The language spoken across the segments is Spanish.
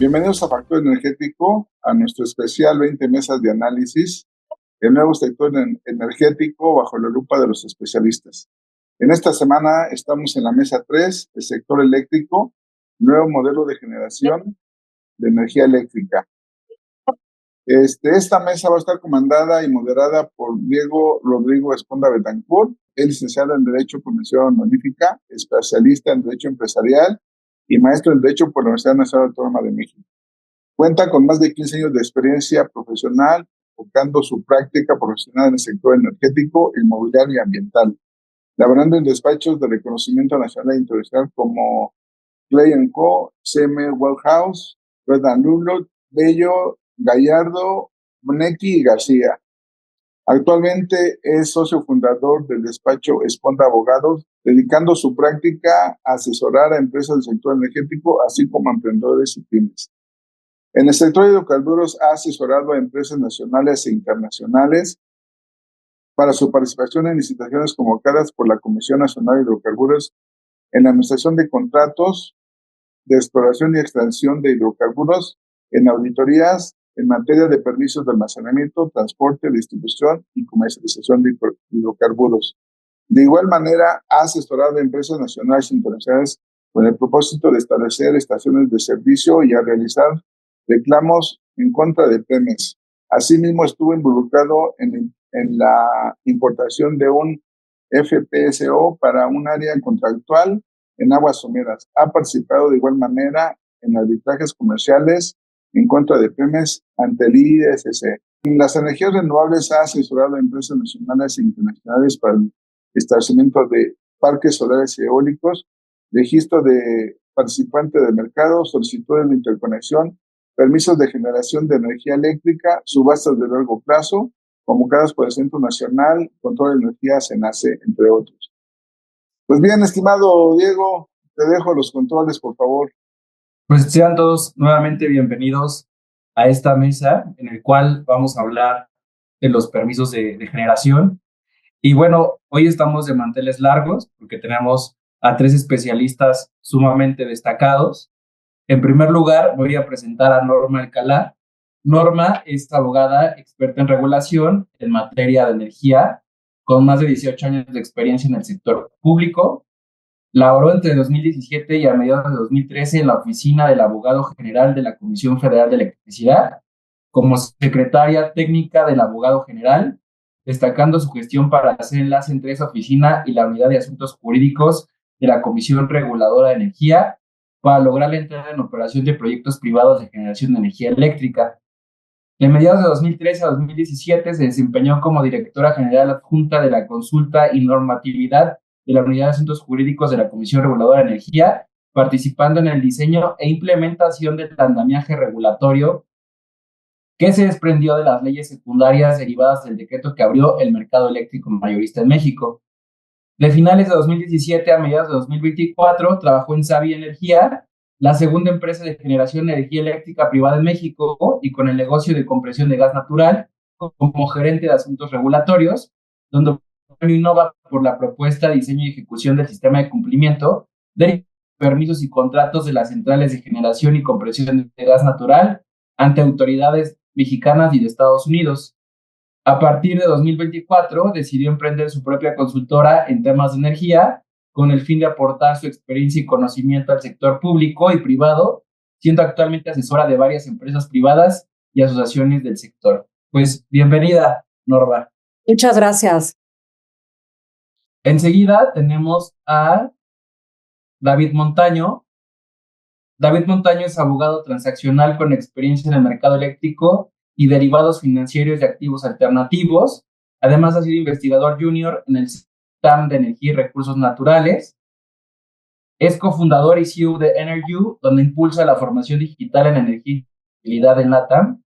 Bienvenidos a Factor Energético, a nuestro especial 20 mesas de análisis, el nuevo sector energético bajo la lupa de los especialistas. En esta semana estamos en la mesa 3, el sector eléctrico, nuevo modelo de generación de energía eléctrica. Esta mesa va a estar comandada y moderada por Diego Rodrigo Esponda Betancourt. Es licenciado en Derecho por Mención Honorífica, especialista en Derecho Empresarial y maestro en Derecho por la Universidad Nacional Autónoma de México. Cuenta con más de 15 años de experiencia profesional, enfocando su práctica profesional en el sector energético, inmobiliario y ambiental, laborando en despachos de reconocimiento nacional e internacional como Clay & Co., CM Wellhouse, Red & Lulot, Bello, Gallardo, Bonecki y García. Actualmente es socio fundador del despacho Esponda Abogados, dedicando su práctica a asesorar a empresas del sector energético, así como a emprendedores y pymes. En el sector de hidrocarburos ha asesorado a empresas nacionales e internacionales para su participación en licitaciones convocadas por la Comisión Nacional de Hidrocarburos en la administración de contratos de exploración y extracción de hidrocarburos, en auditorías en materia de permisos de almacenamiento, transporte, distribución y comercialización de hidrocarburos. De igual manera, ha asesorado a empresas nacionales e internacionales con el propósito de establecer estaciones de servicio y a realizar reclamos en contra de Pemex. Asimismo, estuvo involucrado en la importación de un FPSO para un área contractual en aguas someras. Ha participado de igual manera en arbitrajes comerciales en contra de Pemex ante el ISC. En las energías renovables ha asesorado a empresas nacionales e internacionales para el establecimiento de parques solares y eólicos, registro de participante del mercado, solicitudes de interconexión, permisos de generación de energía eléctrica, subastas de largo plazo, convocadas por el Centro Nacional Control de Energía, CENACE, entre otros. Pues bien, estimado Diego, te dejo los controles, por favor. Pues sean todos nuevamente bienvenidos a esta mesa en el cual vamos a hablar de los permisos de generación. Y bueno, hoy estamos de manteles largos porque tenemos a tres especialistas sumamente destacados. En primer lugar, voy a presentar a Norma Alcalá. Norma es abogada experta en regulación en materia de energía, con más de 18 años de experiencia en el sector público. Laboró entre 2017 y a mediados de 2013 en la oficina del abogado general de la Comisión Federal de Electricidad, como secretaria técnica del abogado general, destacando su gestión para hacer enlace entre esa oficina y la unidad de asuntos jurídicos de la Comisión Reguladora de Energía para lograr la entrada en operación de proyectos privados de generación de energía eléctrica. De mediados de 2013 a 2017 se desempeñó como directora general adjunta de la consulta y normatividad de la Unidad de Asuntos Jurídicos de la Comisión Reguladora de Energía, participando en el diseño e implementación del andamiaje regulatorio que se desprendió de las leyes secundarias derivadas del decreto que abrió el mercado eléctrico mayorista en México. De finales de 2017 a mediados de 2024, trabajó en Savi Energía, la segunda empresa de generación de energía eléctrica privada en México, y con el negocio de compresión de gas natural como gerente de asuntos regulatorios, donde innova por la propuesta, diseño y ejecución del sistema de cumplimiento de permisos y contratos de las centrales de generación y compresión de gas natural ante autoridades mexicanas y de Estados Unidos. A partir de 2024, decidió emprender su propia consultora en temas de energía con el fin de aportar su experiencia y conocimiento al sector público y privado, siendo actualmente asesora de varias empresas privadas y asociaciones del sector. Pues bienvenida, Norma. Muchas gracias. Enseguida tenemos a David Montaño. David Montaño es abogado transaccional con experiencia en el mercado eléctrico y derivados financieros de activos alternativos. Además, ha sido investigador junior en el STAM de Energía y Recursos Naturales. Es cofundador y CEO de Energy, donde impulsa la formación digital en energía y movilidad en LATAM.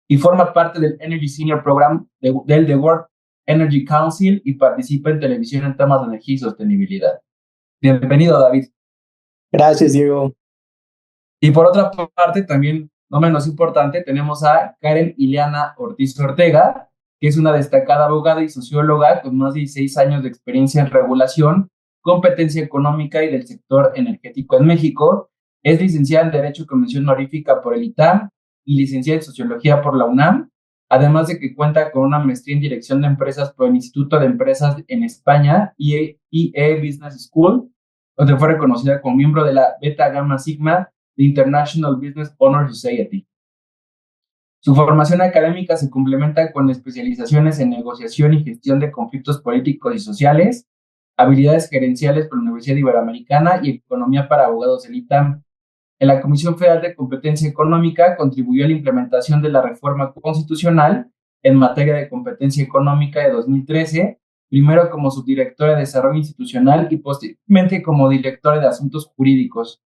Y forma parte del Energy Senior Program del The World Energy Council y participa en televisión en temas de energía y sostenibilidad. Bienvenido, David. Gracias, Diego. Y por otra parte, también, no menos importante, tenemos a Karen Ileana Ortiz Ortega, que es una destacada abogada y socióloga con más de 16 años de experiencia en regulación, competencia económica y del sector energético en México, Es licenciada en Derecho con mención honorífica por el ITAM y licenciada en Sociología por la UNAM, además de que cuenta con una maestría en Dirección de Empresas por el Instituto de Empresas en España, IE Business School, donde fue reconocida como miembro de la Beta Gamma Sigma de International Business Honor Society. Su formación académica se complementa con especializaciones en negociación y gestión de conflictos políticos y sociales, habilidades gerenciales por la Universidad Iberoamericana y economía para abogados del ITAM. En la Comisión Federal de Competencia Económica contribuyó a la implementación de la reforma constitucional en materia de competencia económica de 2013, primero como subdirectora de Desarrollo Institucional y posteriormente como directora de Asuntos Jurídicos.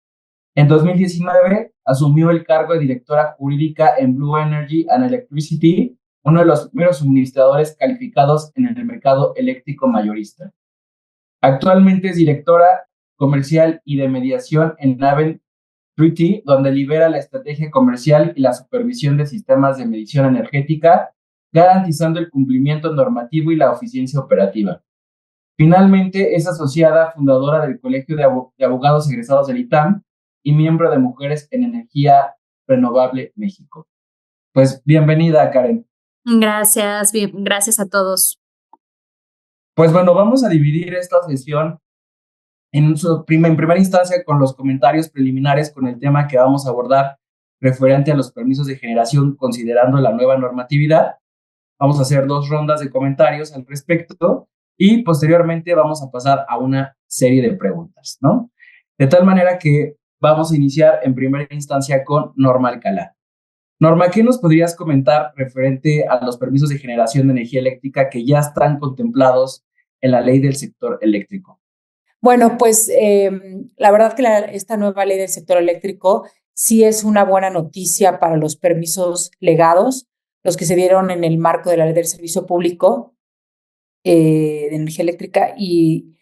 En 2019 asumió el cargo de directora jurídica en Blue Energy and Electricity, uno de los primeros suministradores calificados en el mercado eléctrico mayorista. Actualmente es directora comercial y de mediación en Naven Treaty, donde lidera la estrategia comercial y la supervisión de sistemas de medición energética, garantizando el cumplimiento normativo y la eficiencia operativa. Finalmente, es asociada fundadora del Colegio de Abogados Egresados del ITAM y miembro de Mujeres en Energía Renovable México. Pues bienvenida, Karen. Gracias, gracias a todos. Pues bueno, vamos a dividir esta sesión en primera instancia con los comentarios preliminares con el tema que vamos a abordar referente a los permisos de generación considerando la nueva normatividad. Vamos a hacer 2 rondas de comentarios al respecto y posteriormente vamos a pasar a una serie de preguntas, ¿no? De tal manera que vamos a iniciar en primera instancia con Norma Alcalá. Norma, ¿qué nos podrías comentar referente a los permisos de generación de energía eléctrica que ya están contemplados en la ley del sector eléctrico? Bueno, pues la verdad que esta nueva ley del sector eléctrico sí es una buena noticia para los permisos legados, los que se dieron en el marco de la ley del servicio público de energía eléctrica la ley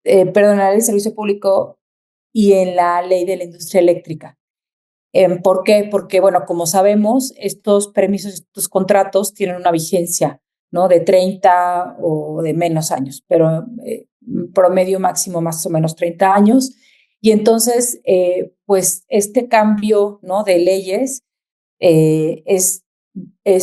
del servicio público y en la ley de la industria eléctrica. ¿Por qué? Porque, bueno, como sabemos, estos permisos, estos contratos tienen una vigencia, ¿no? De 30 o de menos años, pero promedio máximo más o menos 30 años. Y entonces, pues este cambio, ¿no? De leyes es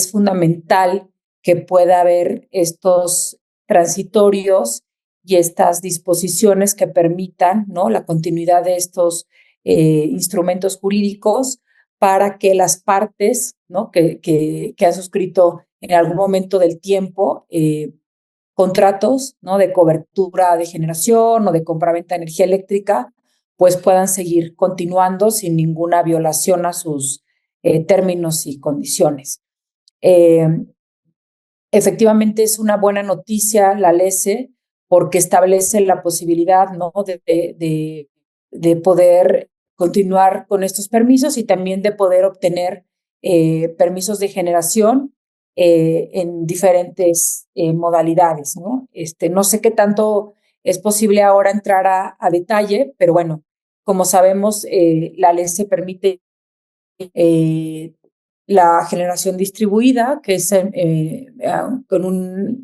fundamental que pueda haber estos transitorios y estas disposiciones que permitan, ¿no? La continuidad de estos instrumentos jurídicos para que las partes, ¿no? que han suscrito en algún momento del tiempo contratos, ¿no? De cobertura de generación o de compraventa de energía eléctrica, pues puedan seguir continuando sin ninguna violación a sus términos y condiciones. Efectivamente es una buena noticia la LESE porque establece la posibilidad, ¿no? de poder continuar con estos permisos y también de poder obtener permisos de generación en diferentes modalidades, ¿no? No sé qué tanto es posible ahora entrar a detalle, pero bueno, como sabemos, la LESE permite la generación distribuida, que es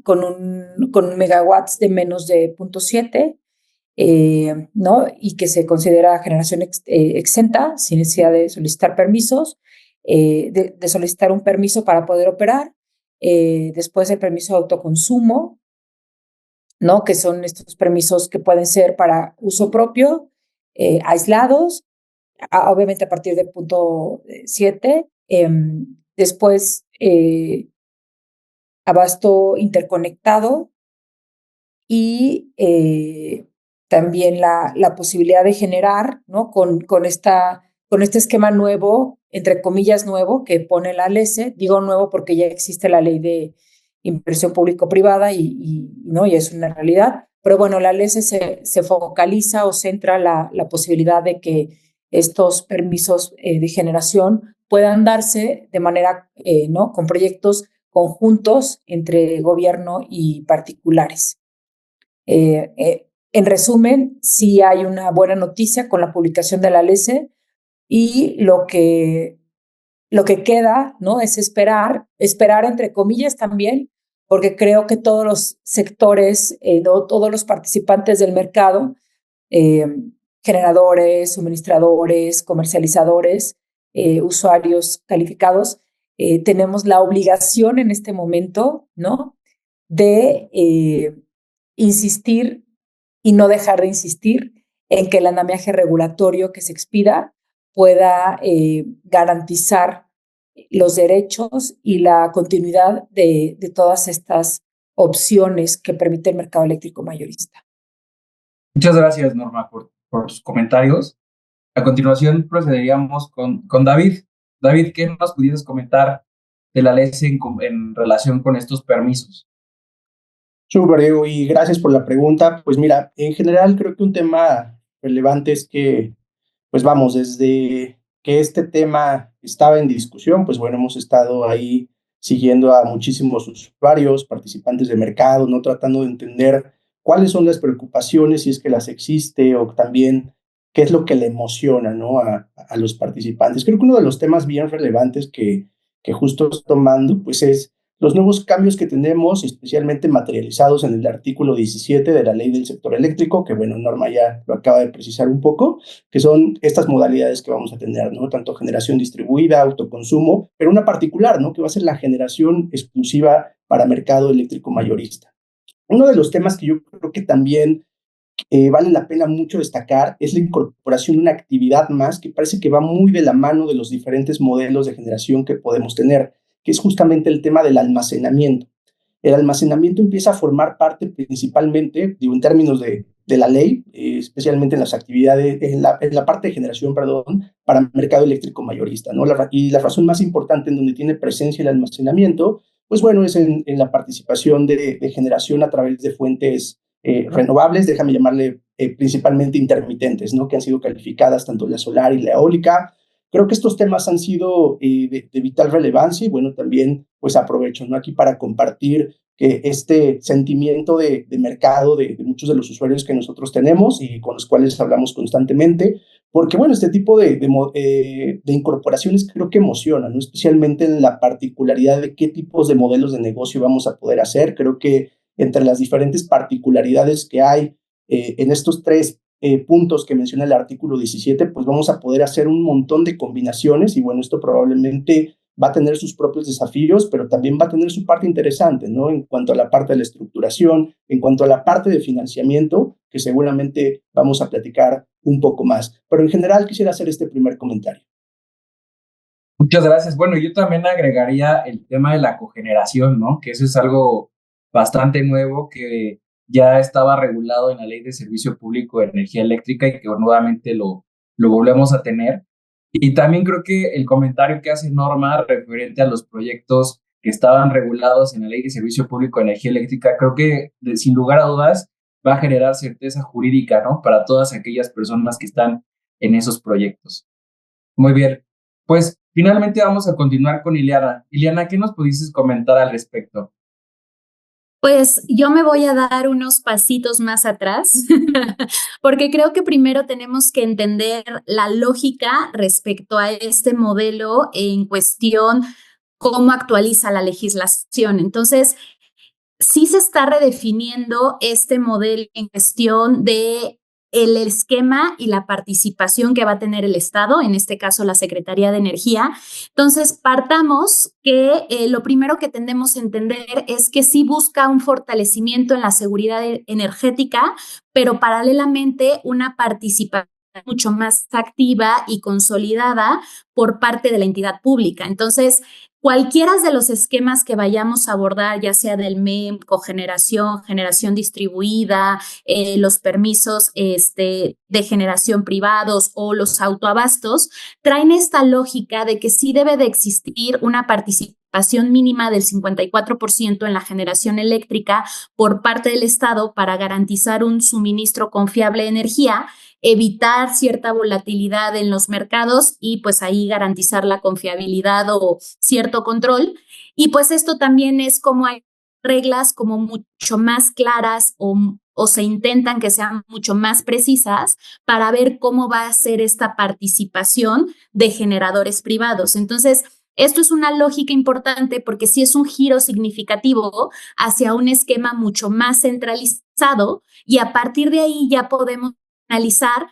con megawatts de menos de 0.7, ¿no? Y que se considera generación exenta, sin necesidad de solicitar permisos, de solicitar un permiso para poder operar. Después el permiso de autoconsumo, ¿no? Que son estos permisos que pueden ser para uso propio, aislados, obviamente a partir del punto 7. Después, abasto interconectado y también la posibilidad de generar, ¿no? Con este esquema nuevo, entre comillas nuevo, que pone la LESE. Digo nuevo porque ya existe la ley de inversión público-privada ¿no? Y es una realidad. Pero bueno, la LESE se focaliza o centra la posibilidad de que estos permisos de generación puedan darse de manera, ¿no? Con proyectos conjuntos entre gobierno y particulares. En resumen, sí hay una buena noticia con la publicación de la LESE y lo que queda, ¿no? Es esperar entre comillas también, porque creo que todos los sectores, todos los participantes del mercado generadores, suministradores, comercializadores, usuarios calificados, tenemos la obligación en este momento, ¿no?, de insistir y no dejar de insistir en que el andamiaje regulatorio que se expida pueda garantizar los derechos y la continuidad de todas estas opciones que permite el mercado eléctrico mayorista. Muchas gracias, Norma, por tus comentarios. A continuación procederíamos con David. David, ¿qué nos pudieras comentar de la ley en relación con estos permisos? Súper, Diego, y gracias por la pregunta. Pues mira, en general creo que un tema relevante es que, pues vamos, desde que este tema estaba en discusión, pues bueno, hemos estado ahí siguiendo a muchísimos usuarios, participantes de mercado, ¿no? Tratando de entender cuáles son las preocupaciones, si es que las existe, o también qué es lo que le emociona, ¿no?, a los participantes. Creo que uno de los temas bien relevantes que justo estoy tomando, pues es los nuevos cambios que tenemos, especialmente materializados en el artículo 17 de la Ley del Sector Eléctrico, que bueno, Norma ya lo acaba de precisar un poco, que son estas modalidades que vamos a tener, ¿no? Tanto generación distribuida, autoconsumo, pero una particular, ¿no?, que va a ser la generación exclusiva para mercado eléctrico mayorista. Uno de los temas que yo creo que también vale la pena mucho destacar es la incorporación de una actividad más que parece que va muy de la mano de los diferentes modelos de generación que podemos tener, que es justamente el tema del almacenamiento. El almacenamiento empieza a formar parte principalmente, digo, en términos de la ley, especialmente en las actividades, en la parte de generación, perdón, para el mercado eléctrico mayorista, ¿no? Y la razón más importante en donde tiene presencia el almacenamiento, pues bueno, es en la participación de generación a través de fuentes renovables, déjame llamarle principalmente intermitentes, ¿no?, que han sido calificadas tanto la solar y la eólica. Creo que estos temas han sido de vital relevancia y bueno, también pues aprovecho, ¿no?, aquí para compartir que este sentimiento de mercado de muchos de los usuarios que nosotros tenemos y con los cuales hablamos constantemente, porque bueno, este tipo de incorporaciones creo que emocionan, ¿no?, especialmente en la particularidad de qué tipos de modelos de negocio vamos a poder hacer. Creo que entre las diferentes particularidades que hay en estos tres puntos que menciona el artículo 17, pues vamos a poder hacer un montón de combinaciones y bueno, esto probablemente va a tener sus propios desafíos, pero también va a tener su parte interesante, ¿no?, en cuanto a la parte de la estructuración, en cuanto a la parte de financiamiento, que seguramente vamos a platicar un poco más. Pero en general quisiera hacer este primer comentario. Muchas gracias. Bueno, yo también agregaría el tema de la cogeneración, ¿no?, que eso es algo bastante nuevo que ya estaba regulado en la Ley de Servicio Público de Energía Eléctrica y que nuevamente lo volvemos a tener. Y también creo que el comentario que hace Norma referente a los proyectos que estaban regulados en la Ley de Servicio Público de Energía Eléctrica, creo que sin lugar a dudas va a generar certeza jurídica, ¿no?, para todas aquellas personas que están en esos proyectos. Muy bien, pues finalmente vamos a continuar con Ileana. Ileana, ¿qué nos pudieses comentar al respecto? Pues yo me voy a dar unos pasitos más atrás, porque creo que primero tenemos que entender la lógica respecto a este modelo en cuestión, cómo actualiza la legislación. Entonces, sí se está redefiniendo este modelo en cuestión de el esquema y la participación que va a tener el Estado, en este caso la Secretaría de Energía. Entonces, partamos que lo primero que tendemos a entender es que sí busca un fortalecimiento en la seguridad energética, pero paralelamente una participación mucho más activa y consolidada por parte de la entidad pública. Entonces, cualquiera de los esquemas que vayamos a abordar, ya sea del MEM, cogeneración, generación distribuida, los permisos de generación privados o los autoabastos, traen esta lógica de que sí debe de existir una participación mínima del 54% en la generación eléctrica por parte del Estado para garantizar un suministro confiable de energía, evitar cierta volatilidad en los mercados y pues ahí garantizar la confiabilidad o cierto control. Y pues esto también es como hay reglas como mucho más claras o se intentan que sean mucho más precisas para ver cómo va a ser esta participación de generadores privados. Entonces, esto es una lógica importante porque sí es un giro significativo hacia un esquema mucho más centralizado y a partir de ahí ya podemos analizar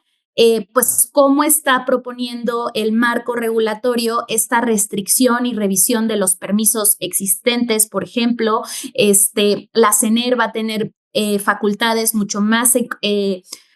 pues cómo está proponiendo el marco regulatorio esta restricción y revisión de los permisos existentes. Por ejemplo, la CENER va a tener facultades mucho más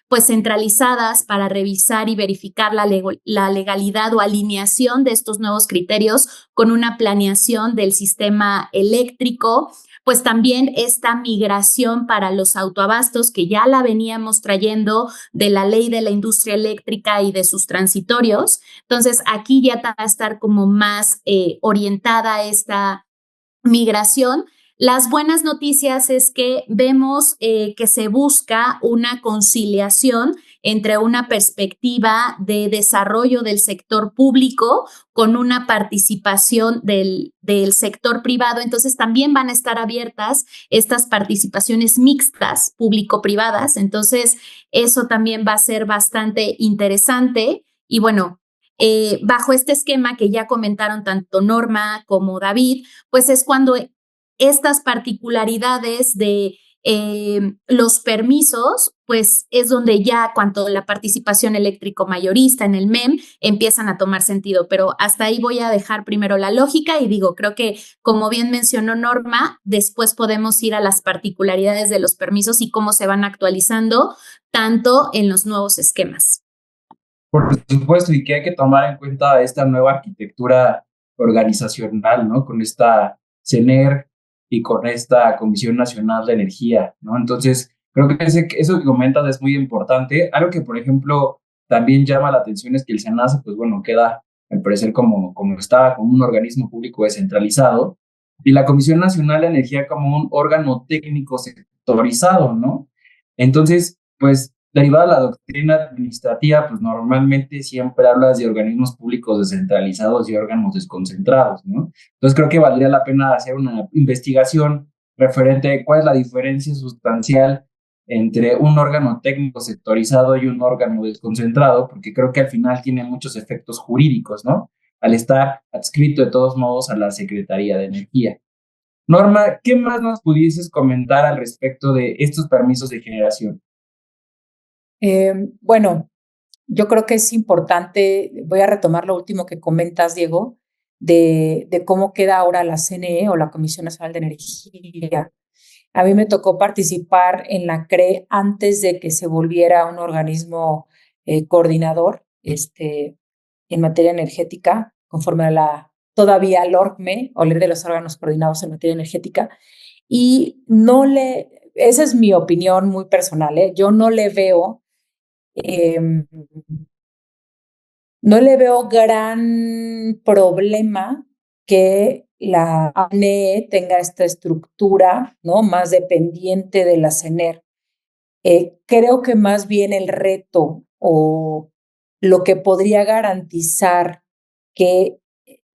pues centralizadas para revisar y verificar la legalidad o alineación de estos nuevos criterios con una planeación del sistema eléctrico. Pues también esta migración para los autoabastos, que ya la veníamos trayendo de la ley de la industria eléctrica y de sus transitorios. Entonces, aquí ya va a estar como más orientada esta migración. Las buenas noticias es que vemos que se busca una conciliación entre una perspectiva de desarrollo del sector público con una participación del sector privado. Entonces también van a estar abiertas estas participaciones mixtas público-privadas. Entonces eso también va a ser bastante interesante. Y bueno, bajo este esquema que ya comentaron tanto Norma como David, pues es cuando estas particularidades de los permisos, pues es donde ya cuando la participación eléctrico mayorista en el MEM empiezan a tomar sentido, pero hasta ahí voy a dejar primero la lógica y digo, creo que como bien mencionó Norma, después podemos ir a las particularidades de los permisos y cómo se van actualizando tanto en los nuevos esquemas. Por supuesto, y que hay que tomar en cuenta esta nueva arquitectura organizacional, ¿no? Con esta CENER y con esta Comisión Nacional de Energía, ¿no? Entonces, creo que eso que comentas es muy importante. Algo que, por ejemplo, también llama la atención es que el SENACE, pues bueno, queda, al parecer, como está, como un organismo público descentralizado, y la Comisión Nacional de Energía como un órgano técnico sectorizado, ¿no? Entonces, pues, derivada de la doctrina administrativa, pues normalmente siempre hablas de organismos públicos descentralizados y órganos desconcentrados, ¿no? Entonces creo que valdría la pena hacer una investigación referente a cuál es la diferencia sustancial entre un órgano técnico sectorizado y un órgano desconcentrado, porque creo que al final tiene muchos efectos jurídicos, ¿no? Al estar adscrito de todos modos a la Secretaría de Energía. Norma, ¿qué más nos pudieses comentar al respecto de estos permisos de generación? Bueno, yo creo que es importante, voy a retomar lo último que comentas, Diego, de cómo queda ahora la CNE o la Comisión Nacional de Energía. A mí me tocó participar en la CRE antes de que se volviera un organismo coordinador en materia energética, conforme a la todavía LORCME, o Ley de los Órganos Coordinados en Materia Energética, y esa es mi opinión muy personal, yo no le veo gran problema que la ANE tenga esta estructura, ¿no? Más dependiente de la CENER. Creo que más bien el reto o lo que podría garantizar que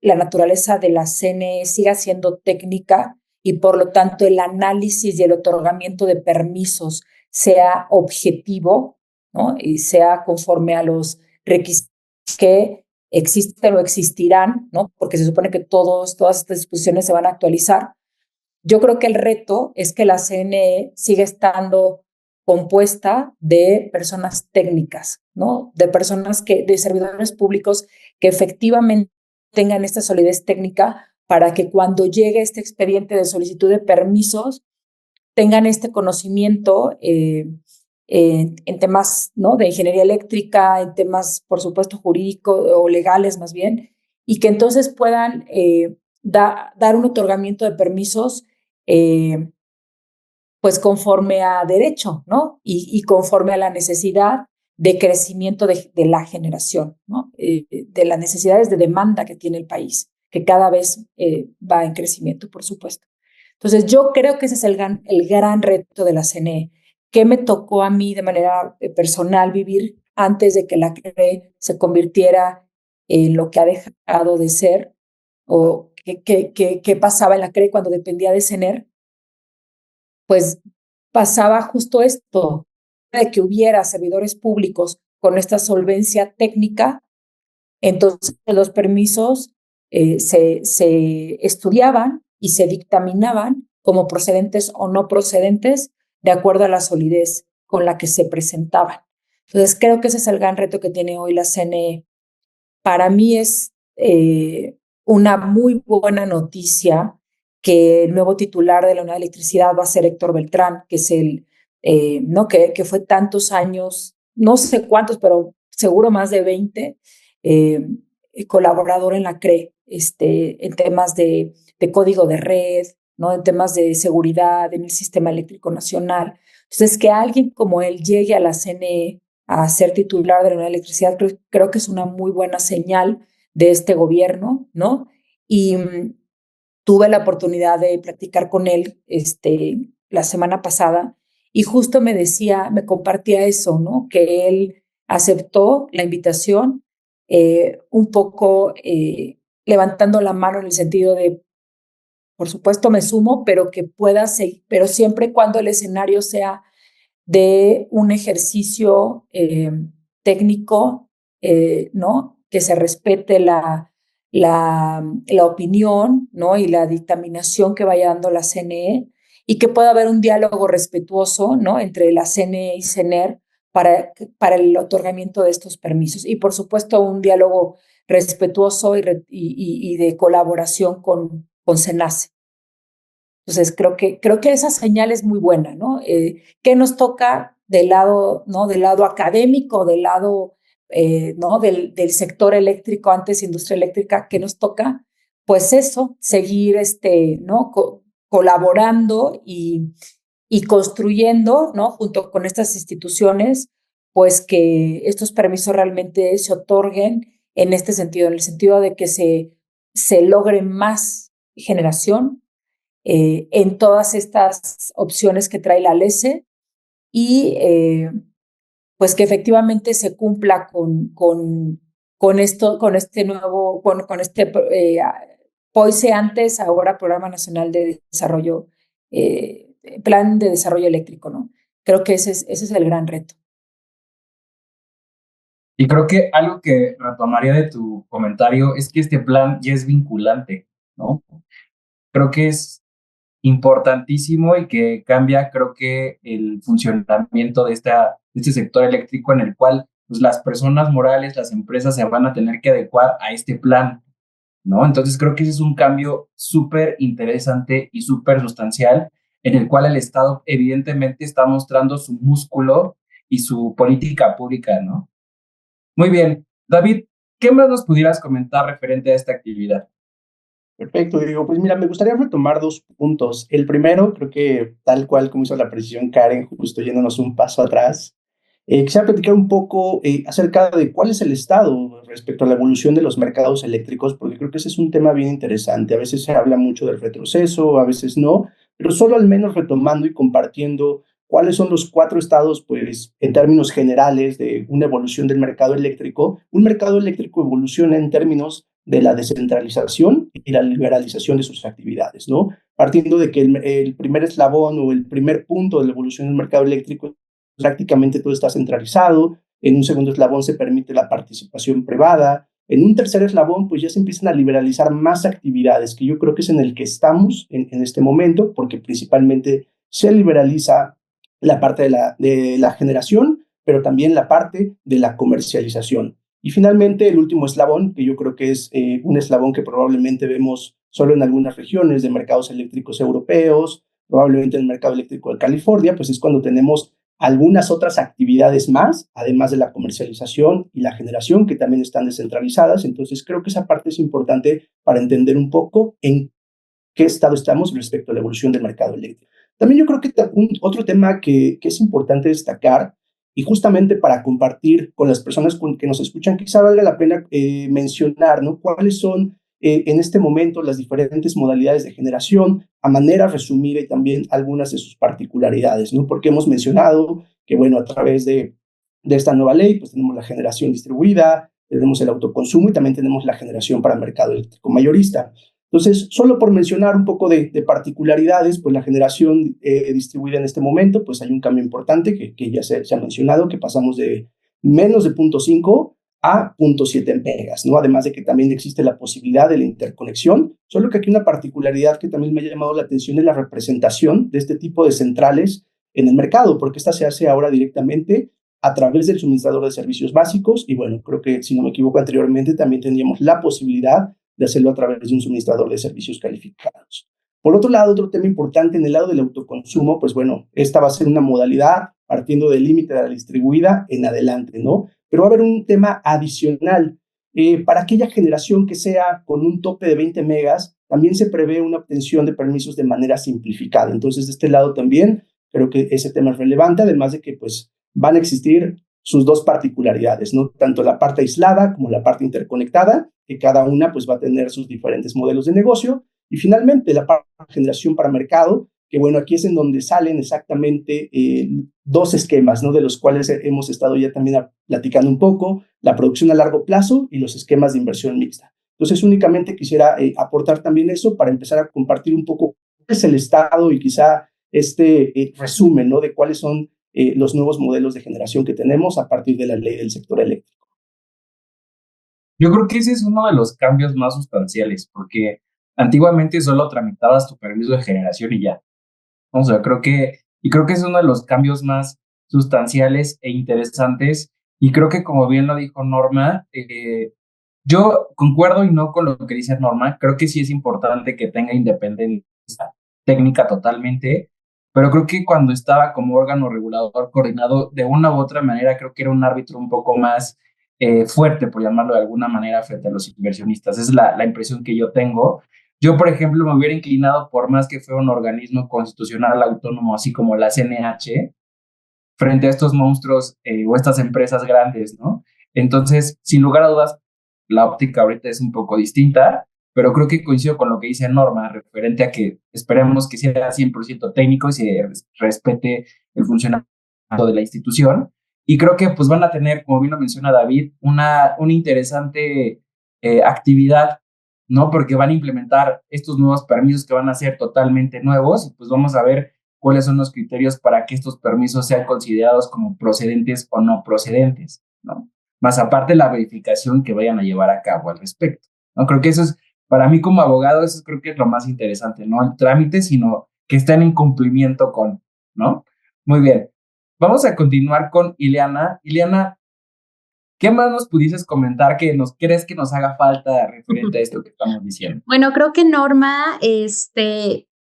la naturaleza de la CNE siga siendo técnica y por lo tanto el análisis y el otorgamiento de permisos sea objetivo, ¿no? Y sea conforme a los requisitos que existen o existirán, ¿no? Porque se supone que todas estas disposiciones se van a actualizar. Yo creo que el reto es que la CNE siga estando compuesta de personas técnicas, ¿no? De servidores públicos que efectivamente tengan esta solidez técnica para que cuando llegue este expediente de solicitud de permisos tengan este conocimiento en temas, ¿no? De ingeniería eléctrica, en temas, por supuesto, jurídicos o legales más bien, y que entonces puedan dar un otorgamiento de permisos pues conforme a derecho, ¿no? Y conforme a la necesidad de crecimiento de la generación, ¿no? De las necesidades de demanda que tiene el país, que cada vez va en crecimiento, por supuesto. Entonces, yo creo que ese es el gran reto de la CNE. ¿Qué me tocó a mí de manera personal vivir antes de que la CRE se convirtiera en lo que ha dejado de ser? ¿O qué pasaba en la CRE cuando dependía de CENER? Pues pasaba justo esto, de que hubiera servidores públicos con esta solvencia técnica, entonces los permisos se estudiaban y se dictaminaban como procedentes o no procedentes de acuerdo a la solidez con la que se presentaban. Entonces, creo que ese es el gran reto que tiene hoy la CNE. Para mí es una muy buena noticia que el nuevo titular de la Unidad de Electricidad va a ser Héctor Beltrán, que es ¿no? que fue tantos años, no sé cuántos, pero seguro más de 20, colaborador en la CRE, en temas de código de red, ¿no? En temas de seguridad en el sistema eléctrico nacional. Entonces, que alguien como él llegue a la CNE a ser titular de la Unidad de Electricidad, creo que es una muy buena señal de este gobierno, ¿no? Y tuve la oportunidad de platicar con él la semana pasada y justo me compartía eso, ¿no? Que él aceptó la invitación, un poco levantando la mano en el sentido de, por supuesto me sumo, pero que pueda seguir, pero siempre y cuando el escenario sea de un ejercicio técnico, ¿no? Que se respete la opinión, ¿no? Y la dictaminación que vaya dando la CNE y que pueda haber un diálogo respetuoso, ¿no? Entre la CNE y CENER para el otorgamiento de estos permisos. Y por supuesto un diálogo respetuoso y de colaboración con SENACE. Entonces, creo que esa señal es muy buena, ¿no? ¿Qué nos toca del lado, ¿no? Del lado académico, del lado, ¿no? Del sector eléctrico, antes industria eléctrica, ¿qué nos toca? Pues eso, seguir, ¿no? Colaborando y construyendo, ¿no? Junto con estas instituciones, pues que estos permisos realmente se otorguen en este sentido, en el sentido de que se logre más generación en todas estas opciones que trae la LESE y pues que efectivamente se cumpla con este nuevo, con este POISE antes, ahora Programa Nacional de Desarrollo, Plan de Desarrollo Eléctrico, ¿no? Creo que ese es el gran reto. Y creo que algo que retomaría de tu comentario es que este plan ya es vinculante, ¿no? Creo que es importantísimo y que cambia, creo que, el funcionamiento de este sector eléctrico en el cual pues, las personas morales, las empresas se van a tener que adecuar a este plan, ¿no? Entonces creo que ese es un cambio súper interesante y súper sustancial en el cual el Estado evidentemente está mostrando su músculo y su política pública, ¿no? Muy bien. David, ¿qué más nos pudieras comentar referente a esta actividad? Perfecto, digo, pues mira, me gustaría retomar dos puntos. El primero, creo que tal cual como hizo la precisión Karen, justo yéndonos un paso atrás, quisiera platicar un poco acerca de cuál es el estado respecto a la evolución de los mercados eléctricos, porque creo que ese es un tema bien interesante. A veces se habla mucho del retroceso, a veces no, pero solo al menos retomando y compartiendo cuáles son los cuatro estados, pues en términos generales de una evolución del mercado eléctrico. Un mercado eléctrico evoluciona en términos de la descentralización y la liberalización de sus actividades, ¿no? Partiendo de que el primer eslabón o el primer punto de la evolución del mercado eléctrico, prácticamente todo está centralizado. En un segundo eslabón se permite la participación privada. En un tercer eslabón, pues ya se empiezan a liberalizar más actividades, que yo creo que es en el que estamos en este momento, porque principalmente se liberaliza la parte de la generación, pero también la parte de la comercialización. Y finalmente, el último eslabón, que yo creo que es un eslabón que probablemente vemos solo en algunas regiones de mercados eléctricos europeos, probablemente en el mercado eléctrico de California, pues es cuando tenemos algunas otras actividades más, además de la comercialización y la generación, que también están descentralizadas. Entonces, creo que esa parte es importante para entender un poco en qué estado estamos respecto a la evolución del mercado eléctrico. También yo creo que otro tema que es importante destacar, y justamente para compartir con las personas que nos escuchan, quizá valga la pena mencionar, ¿no? Cuáles son en este momento las diferentes modalidades de generación, a manera resumida y también algunas de sus particularidades, ¿no? Porque hemos mencionado que, bueno, a través de esta nueva ley, pues tenemos la generación distribuida, tenemos el autoconsumo y también tenemos la generación para mercado eléctrico mayorista. Entonces, solo por mencionar un poco de particularidades, pues la generación distribuida en este momento, pues hay un cambio importante que ya se ha mencionado, que pasamos de menos de 0.5 a 0.7 megas, ¿no? Además de que también existe la posibilidad de la interconexión, solo que aquí una particularidad que también me ha llamado la atención es la representación de este tipo de centrales en el mercado, porque esta se hace ahora directamente a través del suministrador de servicios básicos y bueno, creo que si no me equivoco anteriormente también tendríamos la posibilidad de hacerlo a través de un suministrador de servicios calificados. Por otro lado, otro tema importante en el lado del autoconsumo, pues bueno, esta va a ser una modalidad partiendo del límite de la distribuida en adelante, ¿no? Pero va a haber un tema adicional. Para aquella generación que sea con un tope de 20 megas, también se prevé una obtención de permisos de manera simplificada. Entonces, de este lado también creo que ese tema es relevante, además de que pues van a existir sus dos particularidades, ¿no? Tanto la parte aislada como la parte interconectada, que cada una pues va a tener sus diferentes modelos de negocio. Y finalmente la parte de generación para mercado, que bueno, aquí es en donde salen exactamente dos esquemas, ¿no? De los cuales hemos estado ya también platicando un poco, la producción a largo plazo y los esquemas de inversión mixta. Entonces únicamente quisiera aportar también eso para empezar a compartir un poco cuál es el estado y quizá este resumen, ¿no? De cuáles son los nuevos modelos de generación que tenemos a partir de la ley del sector eléctrico. Yo creo que ese es uno de los cambios más sustanciales, porque antiguamente solo tramitabas tu permiso de generación y ya. O sea, creo que es uno de los cambios más sustanciales e interesantes. Y creo que como bien lo dijo Norma, yo concuerdo y no con lo que dice Norma. Creo que sí es importante que tenga independencia técnica totalmente, pero creo que cuando estaba como órgano regulador coordinado, de una u otra manera, creo que era un árbitro un poco más fuerte, por llamarlo de alguna manera, frente a los inversionistas. Es la impresión que yo tengo. Yo, por ejemplo, me hubiera inclinado, por más que fuera un organismo constitucional autónomo, así como la CNH, frente a estos monstruos o estas empresas grandes, ¿no? Entonces, sin lugar a dudas, la óptica ahorita es un poco distinta, pero creo que coincido con lo que dice Norma, referente a que esperemos que sea 100% técnico y se respete el funcionamiento de la institución. Y creo que pues van a tener, como bien lo menciona David, una interesante actividad, ¿no? Porque van a implementar estos nuevos permisos que van a ser totalmente nuevos y pues vamos a ver cuáles son los criterios para que estos permisos sean considerados como procedentes o no procedentes, ¿no? Más aparte la verificación que vayan a llevar a cabo al respecto, ¿no? Creo que eso es, para mí como abogado, eso creo que es lo más interesante, no el trámite, sino que estén en cumplimiento con, ¿no? Muy bien. Vamos a continuar con Ileana. Ileana, ¿qué más nos pudieses comentar que crees que nos haga falta referente a esto que estamos diciendo? Bueno, creo que Norma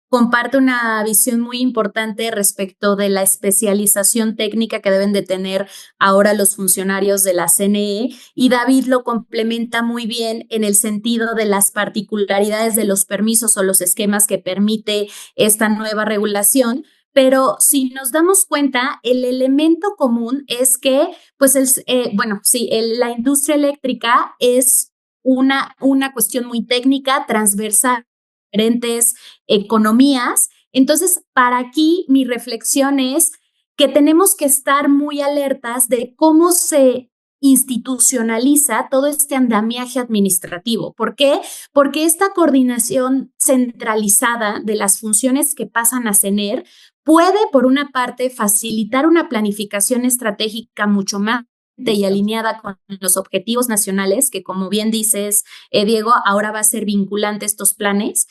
comparte una visión muy importante respecto de la especialización técnica que deben de tener ahora los funcionarios de la CNE y David lo complementa muy bien en el sentido de las particularidades de los permisos o los esquemas que permite esta nueva regulación. Pero si nos damos cuenta, el elemento común es que, pues, la industria eléctrica es una cuestión muy técnica, transversal, diferentes economías. Entonces, para aquí mi reflexión es que tenemos que estar muy alertas de cómo se institucionaliza todo este andamiaje administrativo. ¿Por qué? Porque esta coordinación centralizada de las funciones que pasan a CENER puede, por una parte, facilitar una planificación estratégica mucho más y alineada con los objetivos nacionales, que como bien dices, Diego, ahora va a ser vinculante estos planes.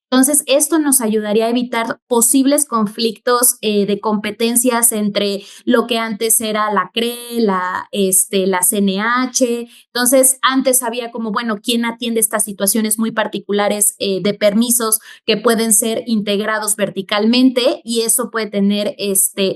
Entonces, esto nos ayudaría a evitar posibles conflictos de competencias entre lo que antes era la CRE, la CNH. Entonces, antes había como, bueno, ¿quién atiende estas situaciones muy particulares de permisos que pueden ser integrados verticalmente? Y eso puede tener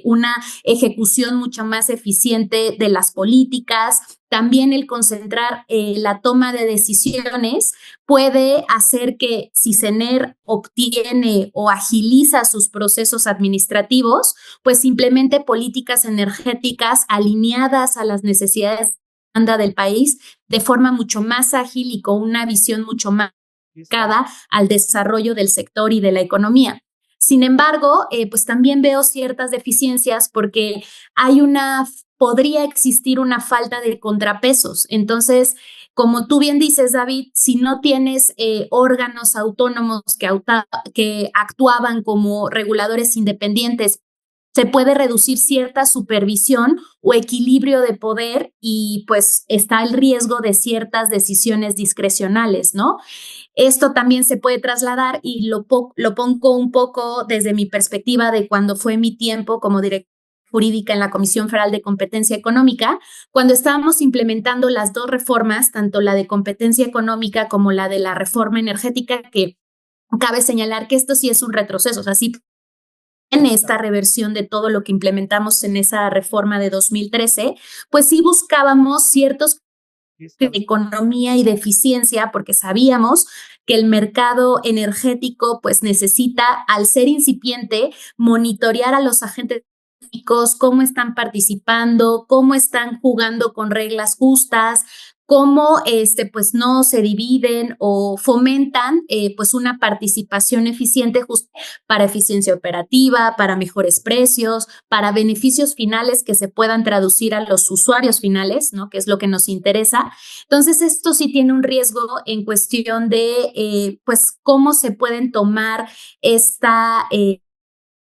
una ejecución mucho más eficiente de las políticas. También el concentrar la toma de decisiones puede hacer que si CENER obtiene o agiliza sus procesos administrativos, pues implemente políticas energéticas alineadas a las necesidades de demanda del país de forma mucho más ágil y con una visión mucho más enfocada al desarrollo del sector y de la economía. Sin embargo, pues también veo ciertas deficiencias porque podría existir una falta de contrapesos. Entonces, como tú bien dices, David, si no tienes órganos autónomos que actuaban como reguladores independientes, se puede reducir cierta supervisión o equilibrio de poder y pues está el riesgo de ciertas decisiones discrecionales, ¿no? Esto también se puede trasladar y lo pongo un poco desde mi perspectiva de cuando fue mi tiempo como director jurídica en la Comisión Federal de Competencia Económica, cuando estábamos implementando las dos reformas, tanto la de competencia económica como la de la reforma energética, que cabe señalar que esto sí es un retroceso, o sea, sí en esta reversión de todo lo que implementamos en esa reforma de 2013, pues sí buscábamos ciertos de economía y de eficiencia, porque sabíamos que el mercado energético pues necesita, al ser incipiente, monitorear a los agentes económicos, cómo están participando, cómo están jugando con reglas justas, cómo pues no se dividen o fomentan pues una participación eficiente para eficiencia operativa, para mejores precios, para beneficios finales que se puedan traducir a los usuarios finales, ¿no? Que es lo que nos interesa. Entonces, esto sí tiene un riesgo en cuestión de, pues, cómo se pueden tomar esta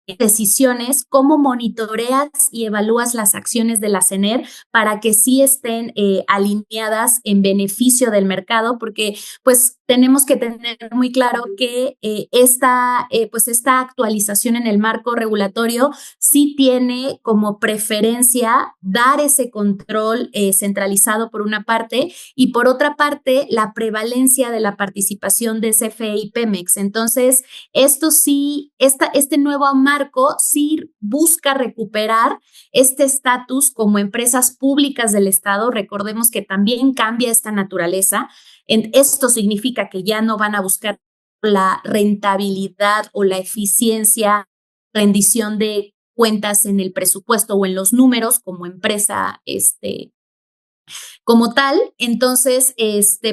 decisiones, cómo monitoreas y evalúas las acciones de la CENER para que sí estén alineadas en beneficio del mercado, porque pues tenemos que tener muy claro que pues esta actualización en el marco regulatorio sí tiene como preferencia dar ese control centralizado por una parte y por otra parte la prevalencia de la participación de CFE y Pemex. Entonces, esto sí, este nuevo marco sí busca recuperar este estatus como empresas públicas del Estado. Recordemos que también cambia esta naturaleza. Esto significa que ya no van a buscar la rentabilidad o la eficiencia, rendición de cuentas en el presupuesto o en los números como empresa como tal. Entonces,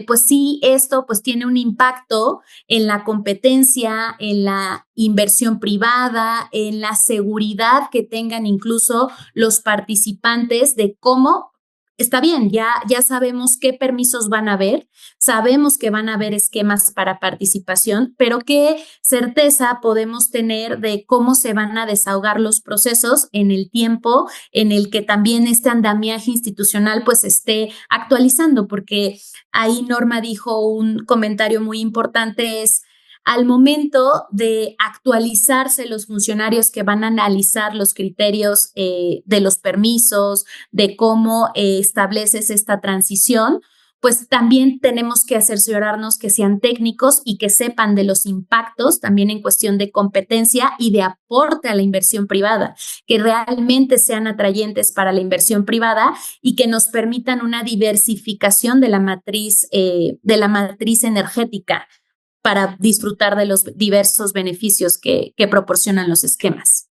pues sí, esto pues tiene un impacto en la competencia, en la inversión privada, en la seguridad que tengan incluso los participantes de cómo. Está bien, ya sabemos qué permisos van a haber, sabemos que van a haber esquemas para participación, pero qué certeza podemos tener de cómo se van a desahogar los procesos en el tiempo en el que también este andamiaje institucional pues esté actualizando, porque ahí Norma dijo un comentario muy importante, es al momento de actualizarse los funcionarios que van a analizar los criterios de los permisos, de cómo estableces esta transición, pues también tenemos que cerciorarnos que sean técnicos y que sepan de los impactos también en cuestión de competencia y de aporte a la inversión privada, que realmente sean atrayentes para la inversión privada y que nos permitan una diversificación de la matriz energética para disfrutar de los diversos beneficios que proporcionan los esquemas.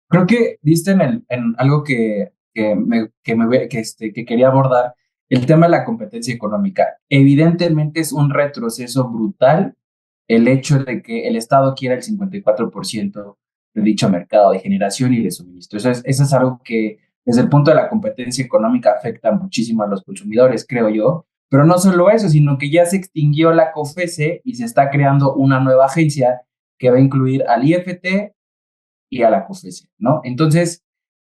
Creo que diste en algo que quería abordar, el tema de la competencia económica. Evidentemente es un retroceso brutal el hecho de que el Estado quiera el 54% de dicho mercado de generación y de suministro. Eso es algo que desde el punto de la competencia económica afecta muchísimo a los consumidores, creo yo. Pero no solo eso, sino que ya se extinguió la COFECE y se está creando una nueva agencia que va a incluir al IFT y a la COFECE, ¿no? Entonces,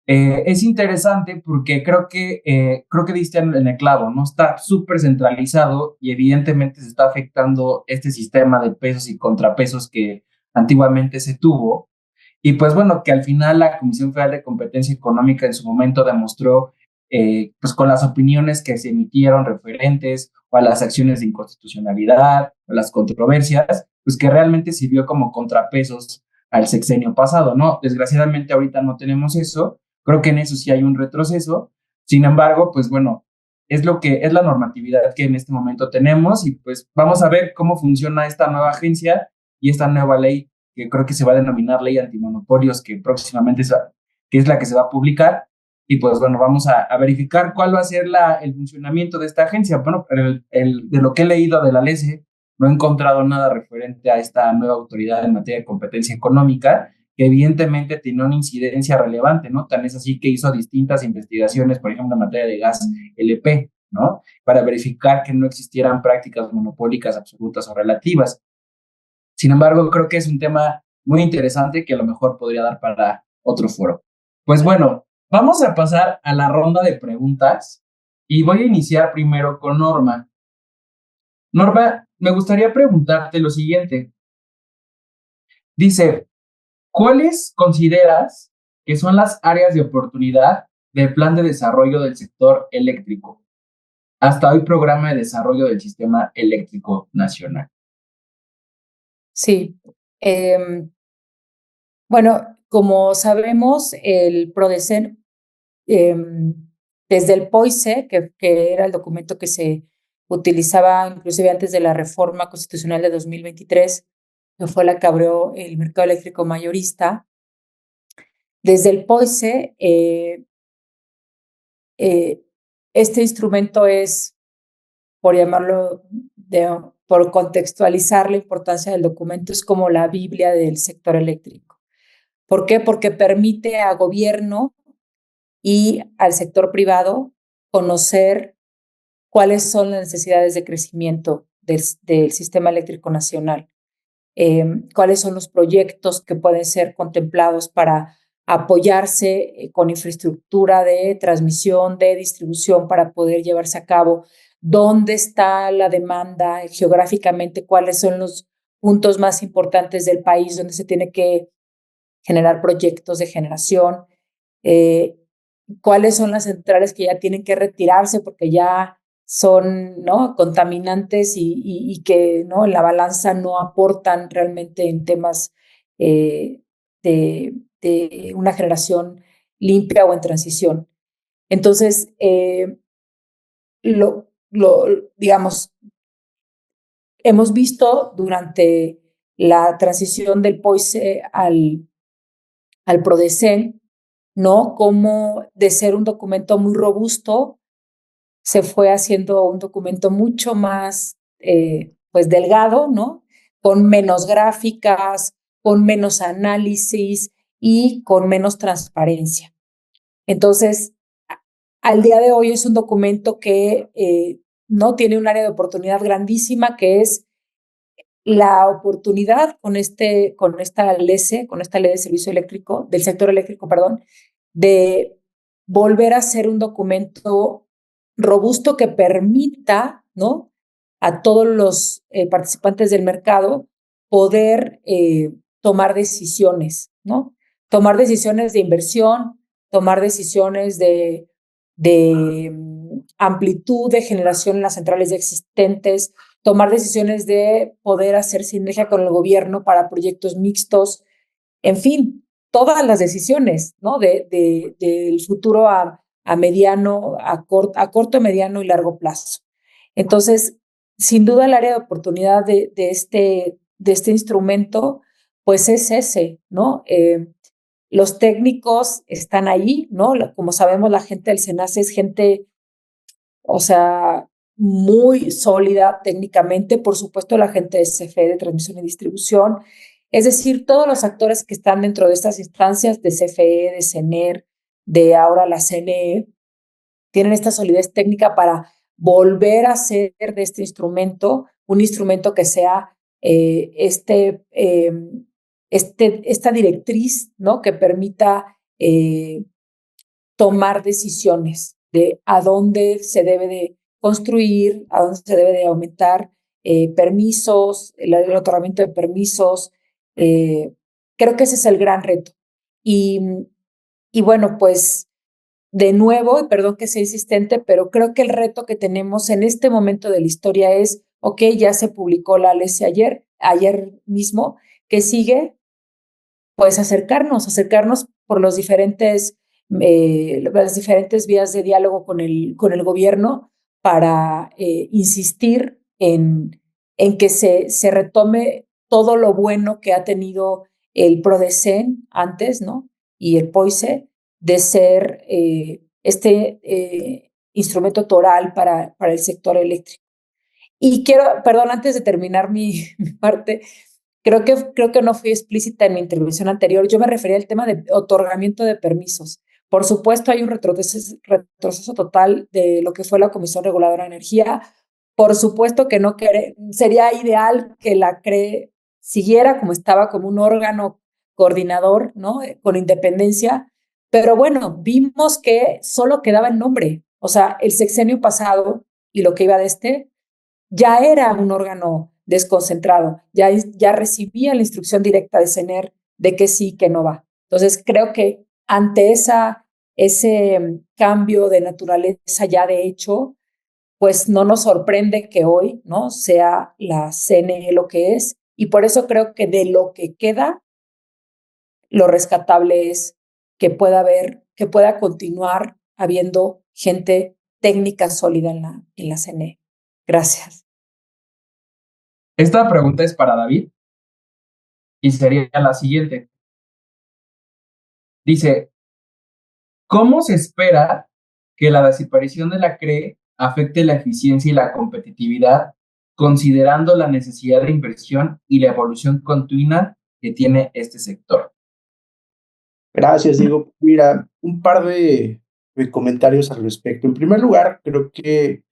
es interesante porque creo que diste en el clavo, ¿no? Está súper centralizado y evidentemente se está afectando este sistema de pesos y contrapesos que antiguamente se tuvo. Y pues bueno, que al final la Comisión Federal de Competencia Económica en su momento demostró, pues con las opiniones que se emitieron referentes o a las acciones de inconstitucionalidad o las controversias, pues que realmente sirvió como contrapesos al sexenio pasado, ¿no? Desgraciadamente ahorita no tenemos eso. Creo que en eso sí hay un retroceso. Sin embargo, pues bueno, es lo que es la normatividad que en este momento tenemos y pues vamos a ver cómo funciona esta nueva agencia y esta nueva ley que creo que se va a denominar ley antimonopolios, que próximamente que es la que se va a publicar. Y pues bueno, vamos a verificar cuál va a ser el funcionamiento de esta agencia. Bueno, de lo que he leído de la LESE, no he encontrado nada referente a esta nueva autoridad en materia de competencia económica, que evidentemente tiene una incidencia relevante, ¿no? Tan es así que hizo distintas investigaciones, por ejemplo, en materia de gas LP, ¿no? Para verificar que no existieran prácticas monopólicas absolutas o relativas. Sin embargo, creo que es un tema muy interesante que a lo mejor podría dar para otro foro. Pues bueno, vamos a pasar a la ronda de preguntas y voy a iniciar primero con Norma. Norma, me gustaría preguntarte lo siguiente. Dice, ¿cuáles consideras que son las áreas de oportunidad del Plan de Desarrollo del Sector Eléctrico. Hasta hoy, Programa de Desarrollo del Sistema Eléctrico Nacional. Sí. Bueno, como sabemos, el PRODECEN, desde el POICE, que era el documento que se utilizaba inclusive antes de la reforma constitucional de 2023, que fue la que abrió el mercado eléctrico mayorista, desde el POICE, este instrumento es, por llamarlo, por contextualizar la importancia del documento, es como la Biblia del sector eléctrico. ¿Por qué? Porque permite a gobierno y al sector privado conocer cuáles son las necesidades de crecimiento del sistema eléctrico nacional, cuáles son los proyectos que pueden ser contemplados para apoyarse con infraestructura de transmisión, de distribución para poder llevarse a cabo, dónde está la demanda geográficamente, cuáles son los puntos más importantes del país donde se tiene que generar proyectos de generación, cuáles son las centrales que ya tienen que retirarse porque ya son, ¿no?, contaminantes y que, ¿no?, en la balanza no aportan realmente en temas de una generación limpia o en transición. Entonces, digamos, hemos visto durante la transición del POICE al PRODECEN, ¿no?, como de ser un documento muy robusto, se fue haciendo un documento mucho más pues delgado, ¿no?, con menos gráficas, con menos análisis y con menos transparencia. Entonces, al día de hoy es un documento que no tiene un área de oportunidad grandísima, que es la oportunidad con esta LESE, con esta Ley de Servicio Eléctrico, del Sector Eléctrico, perdón, de volver a ser un documento robusto que permita, ¿no?, a todos los participantes del mercado poder tomar decisiones, ¿no? Tomar decisiones de inversión, tomar decisiones de amplitud de generación en las centrales ya existentes, tomar decisiones de poder hacer sinergia con el gobierno para proyectos mixtos, en fin, todas las decisiones, ¿no?, del futuro a mediano, a corto, mediano y largo plazo. Entonces, sin duda el área de oportunidad de este instrumento, pues es ese, ¿no? Los técnicos están ahí, ¿no? Como sabemos, la gente del SENACE es gente, o sea, muy sólida técnicamente, por supuesto la gente de CFE, de transmisión y distribución, es decir, todos los actores que están dentro de estas instancias de CFE, de CENER, de ahora la CNE, tienen esta solidez técnica para volver a hacer de este instrumento un instrumento que sea esta directriz, ¿no?, que permita tomar decisiones de a dónde se debe de construir, a dónde se debe de aumentar permisos, el otorgamiento de permisos. Creo que ese es el gran reto. Y bueno, pues de nuevo, y perdón que sea insistente, pero creo que el reto que tenemos en este momento de la historia es, ok, ya se publicó la LESE ayer mismo, ¿qué sigue? Pues acercarnos por las diferentes vías de diálogo con el gobierno para insistir en que se retome todo lo bueno que ha tenido el PRODECEN antes, ¿no?, y el POICE, de ser instrumento toral para el sector eléctrico. Y perdón, antes de terminar mi parte, creo que no fui explícita en mi intervención anterior. Yo me refería al tema de otorgamiento de permisos. Por supuesto, hay un retroceso total de lo que fue la Comisión Reguladora de Energía. Por supuesto que no sería ideal que la CRE siguiera como estaba, como un órgano coordinador, ¿no?, con independencia. Pero bueno, vimos que solo quedaba el nombre. O sea, el sexenio pasado y lo que iba de ya era un órgano desconcentrado, ya recibía la instrucción directa de CENER de que sí, que no va. Entonces, creo que ante ese cambio de naturaleza ya de hecho, pues no nos sorprende que hoy, ¿no?, sea la CNE lo que es, y por eso creo que de lo que queda, lo rescatable es que pueda continuar habiendo gente técnica sólida en la CNE. Gracias. Esta pregunta es para David y sería la siguiente. Dice, ¿cómo se espera que la desaparición de la CRE afecte la eficiencia y la competitividad, considerando la necesidad de inversión y la evolución continua que tiene este sector? Gracias, Diego. Mira, un par de comentarios al respecto. En primer lugar, creo que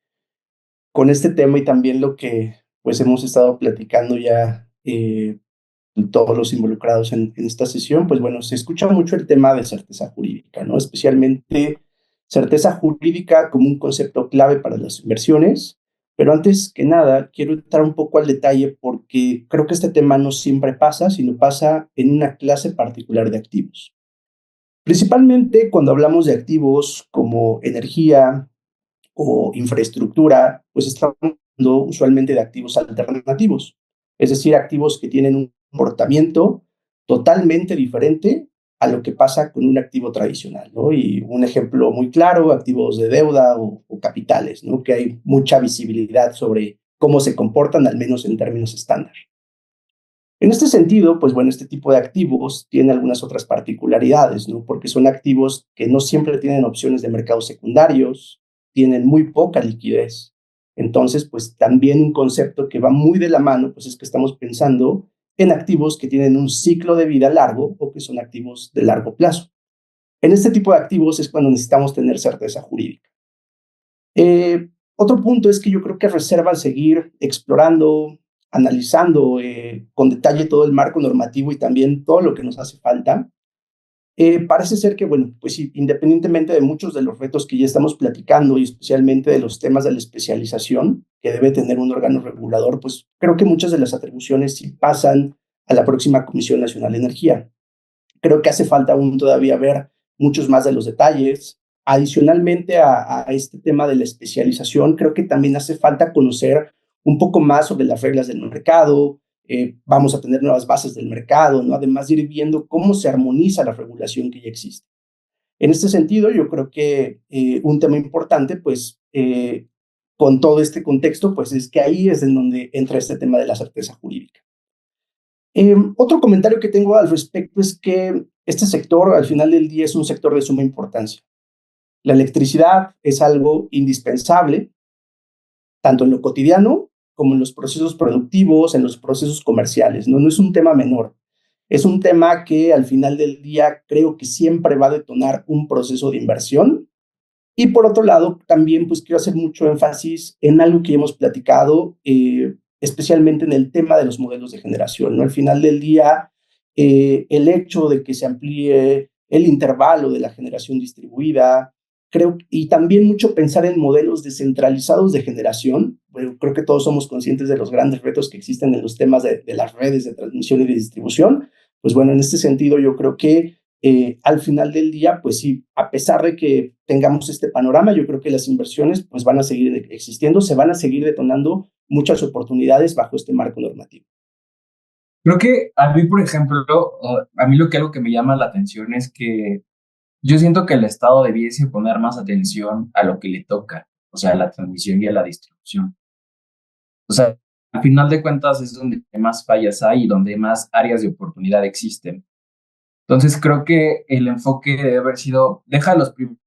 con este tema y también lo que pues hemos estado platicando ya todos los involucrados en esta sesión, pues bueno, se escucha mucho el tema de certeza jurídica, ¿no? Especialmente certeza jurídica como un concepto clave para las inversiones, pero antes que nada, quiero entrar un poco al detalle porque creo que este tema no siempre pasa, sino pasa en una clase particular de activos. Principalmente cuando hablamos de activos como energía o infraestructura, pues estamos hablando usualmente de activos alternativos, es decir, activos que tienen un comportamiento totalmente diferente a lo que pasa con un activo tradicional, ¿no? Y un ejemplo muy claro, activos de deuda o capitales, ¿no?, que hay mucha visibilidad sobre cómo se comportan, al menos en términos estándar. En este sentido, pues bueno, este tipo de activos tiene algunas otras particularidades, ¿no? Porque son activos que no siempre tienen opciones de mercados secundarios, tienen muy poca liquidez. Entonces, pues también un concepto que va muy de la mano, pues es que estamos pensando en activos que tienen un ciclo de vida largo o que son activos de largo plazo. En este tipo de activos es cuando necesitamos tener certeza jurídica. Otro punto es que yo creo que reserva seguir explorando, analizando con detalle todo el marco normativo y también todo lo que nos hace falta. Parece ser que, bueno, pues sí, independientemente de muchos de los retos que ya estamos platicando y especialmente de los temas de la especialización que debe tener un órgano regulador, pues creo que muchas de las atribuciones sí pasan a la próxima Comisión Nacional de Energía. Creo que hace falta aún todavía ver muchos más de los detalles. Adicionalmente a este tema de la especialización, creo que también hace falta conocer un poco más sobre las reglas del mercado. Vamos a tener nuevas bases del mercado, ¿no? Además de ir viendo cómo se armoniza la regulación que ya existe. En este sentido, yo creo que un tema importante, pues, con todo este contexto, pues es que ahí es en donde entra este tema de la certeza jurídica. Otro comentario que tengo al respecto es que este sector, al final del día, es un sector de suma importancia. La electricidad es algo indispensable, tanto en lo cotidiano como en los procesos productivos, en los procesos comerciales, ¿no? No es un tema menor. Es un tema que al final del día creo que siempre va a detonar un proceso de inversión. Y por otro lado, también pues quiero hacer mucho énfasis en algo que hemos platicado, especialmente en el tema de los modelos de generación, ¿no? Al final del día, el hecho de que se amplíe el intervalo de la generación distribuida, creo, y también mucho pensar en modelos descentralizados de generación. Bueno, creo que todos somos conscientes de los grandes retos que existen en los temas de las redes de transmisión y de distribución. Pues bueno, en este sentido yo creo que al final del día, pues sí, a pesar de que tengamos este panorama, yo creo que las inversiones pues van a seguir existiendo, se van a seguir detonando muchas oportunidades bajo este marco normativo. Creo que a mí, por ejemplo, a mí algo que me llama la atención es que yo siento que el Estado debiese poner más atención a lo que le toca, o sea, a la transmisión y a la distribución. O sea, al final de cuentas es donde más fallas hay y donde más áreas de oportunidad existen. Entonces creo que el enfoque debe haber sido, deja a los privados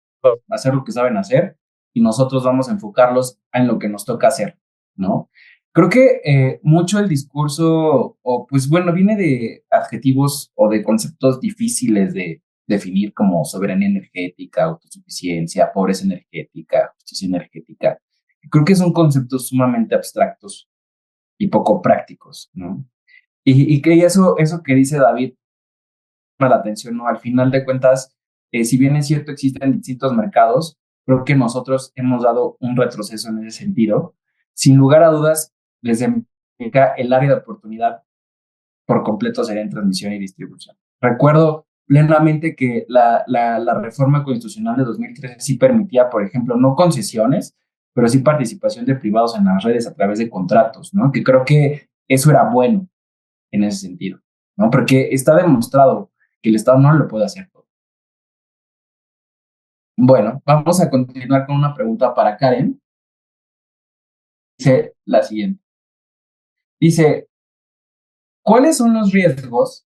hacer lo que saben hacer y nosotros vamos a enfocarlos en lo que nos toca hacer, ¿no? Creo que mucho el discurso, o pues bueno, viene de adjetivos o de conceptos difíciles de definir como soberanía energética, autosuficiencia, pobreza energética, justicia energética. Creo que son conceptos sumamente abstractos y poco prácticos, ¿no? Y que eso que dice David la atención, ¿no? Al final de cuentas, si bien es cierto, existen distintos mercados, creo que nosotros hemos dado un retroceso en ese sentido. Sin lugar a dudas, desde el área de oportunidad por completo sería en transmisión y distribución. Recuerdo plenamente que la reforma constitucional de 2013 sí permitía, por ejemplo, no concesiones, pero sí participación de privados en las redes a través de contratos, ¿no? Que creo que eso era bueno en ese sentido, ¿no? Porque está demostrado que el Estado no lo puede hacer todo. Bueno, vamos a continuar con una pregunta para Karen. Dice la siguiente. Dice, ¿cuáles son los riesgos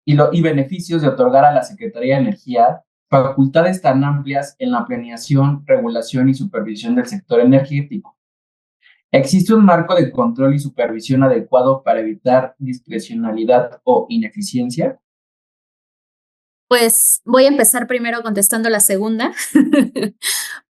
y beneficios de otorgar a la Secretaría de Energía facultades tan amplias en la planeación, regulación y supervisión del sector energético? ¿Existe un marco de control y supervisión adecuado para evitar discrecionalidad o ineficiencia? Pues voy a empezar primero contestando la segunda,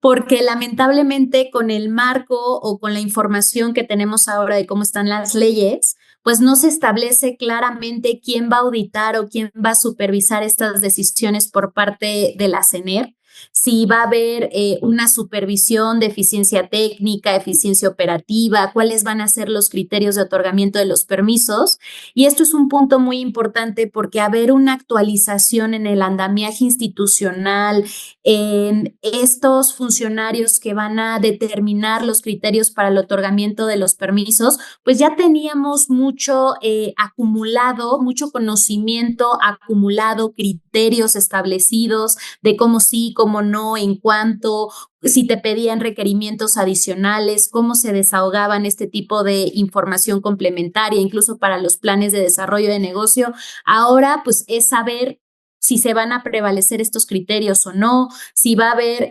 porque lamentablemente con el marco o con la información que tenemos ahora de cómo están las leyes, pues no se establece claramente quién va a auditar o quién va a supervisar estas decisiones por parte de la CENER. Si va a haber una supervisión de eficiencia técnica, eficiencia operativa, cuáles van a ser los criterios de otorgamiento de los permisos. Y esto es un punto muy importante porque haber una actualización en el andamiaje institucional, en estos funcionarios que van a determinar los criterios para el otorgamiento de los permisos, pues ya teníamos mucho acumulado, mucho conocimiento acumulado, criterios establecidos de cómo sí, cómo no, en cuánto, si te pedían requerimientos adicionales, cómo se desahogaban este tipo de información complementaria, incluso para los planes de desarrollo de negocio. Ahora, pues es saber si se van a prevalecer estos criterios o no, si va a haber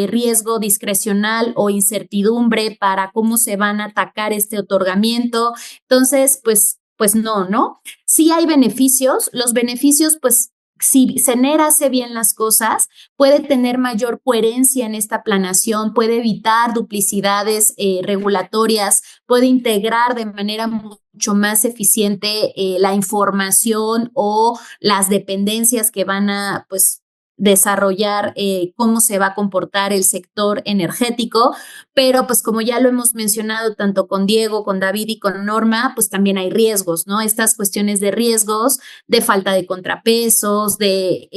riesgo discrecional o incertidumbre para cómo se van a atacar este otorgamiento. Entonces, pues no, ¿no? Sí hay beneficios. Los beneficios, pues, si CENER hace bien las cosas, puede tener mayor coherencia en esta planeación, puede evitar duplicidades regulatorias, puede integrar de manera mucho más eficiente la información o las dependencias que van a, pues, desarrollar cómo se va a comportar el sector energético, pero pues como ya lo hemos mencionado tanto con Diego, con David y con Norma, pues también hay riesgos, ¿no? Estas cuestiones de riesgos, de falta de contrapesos, de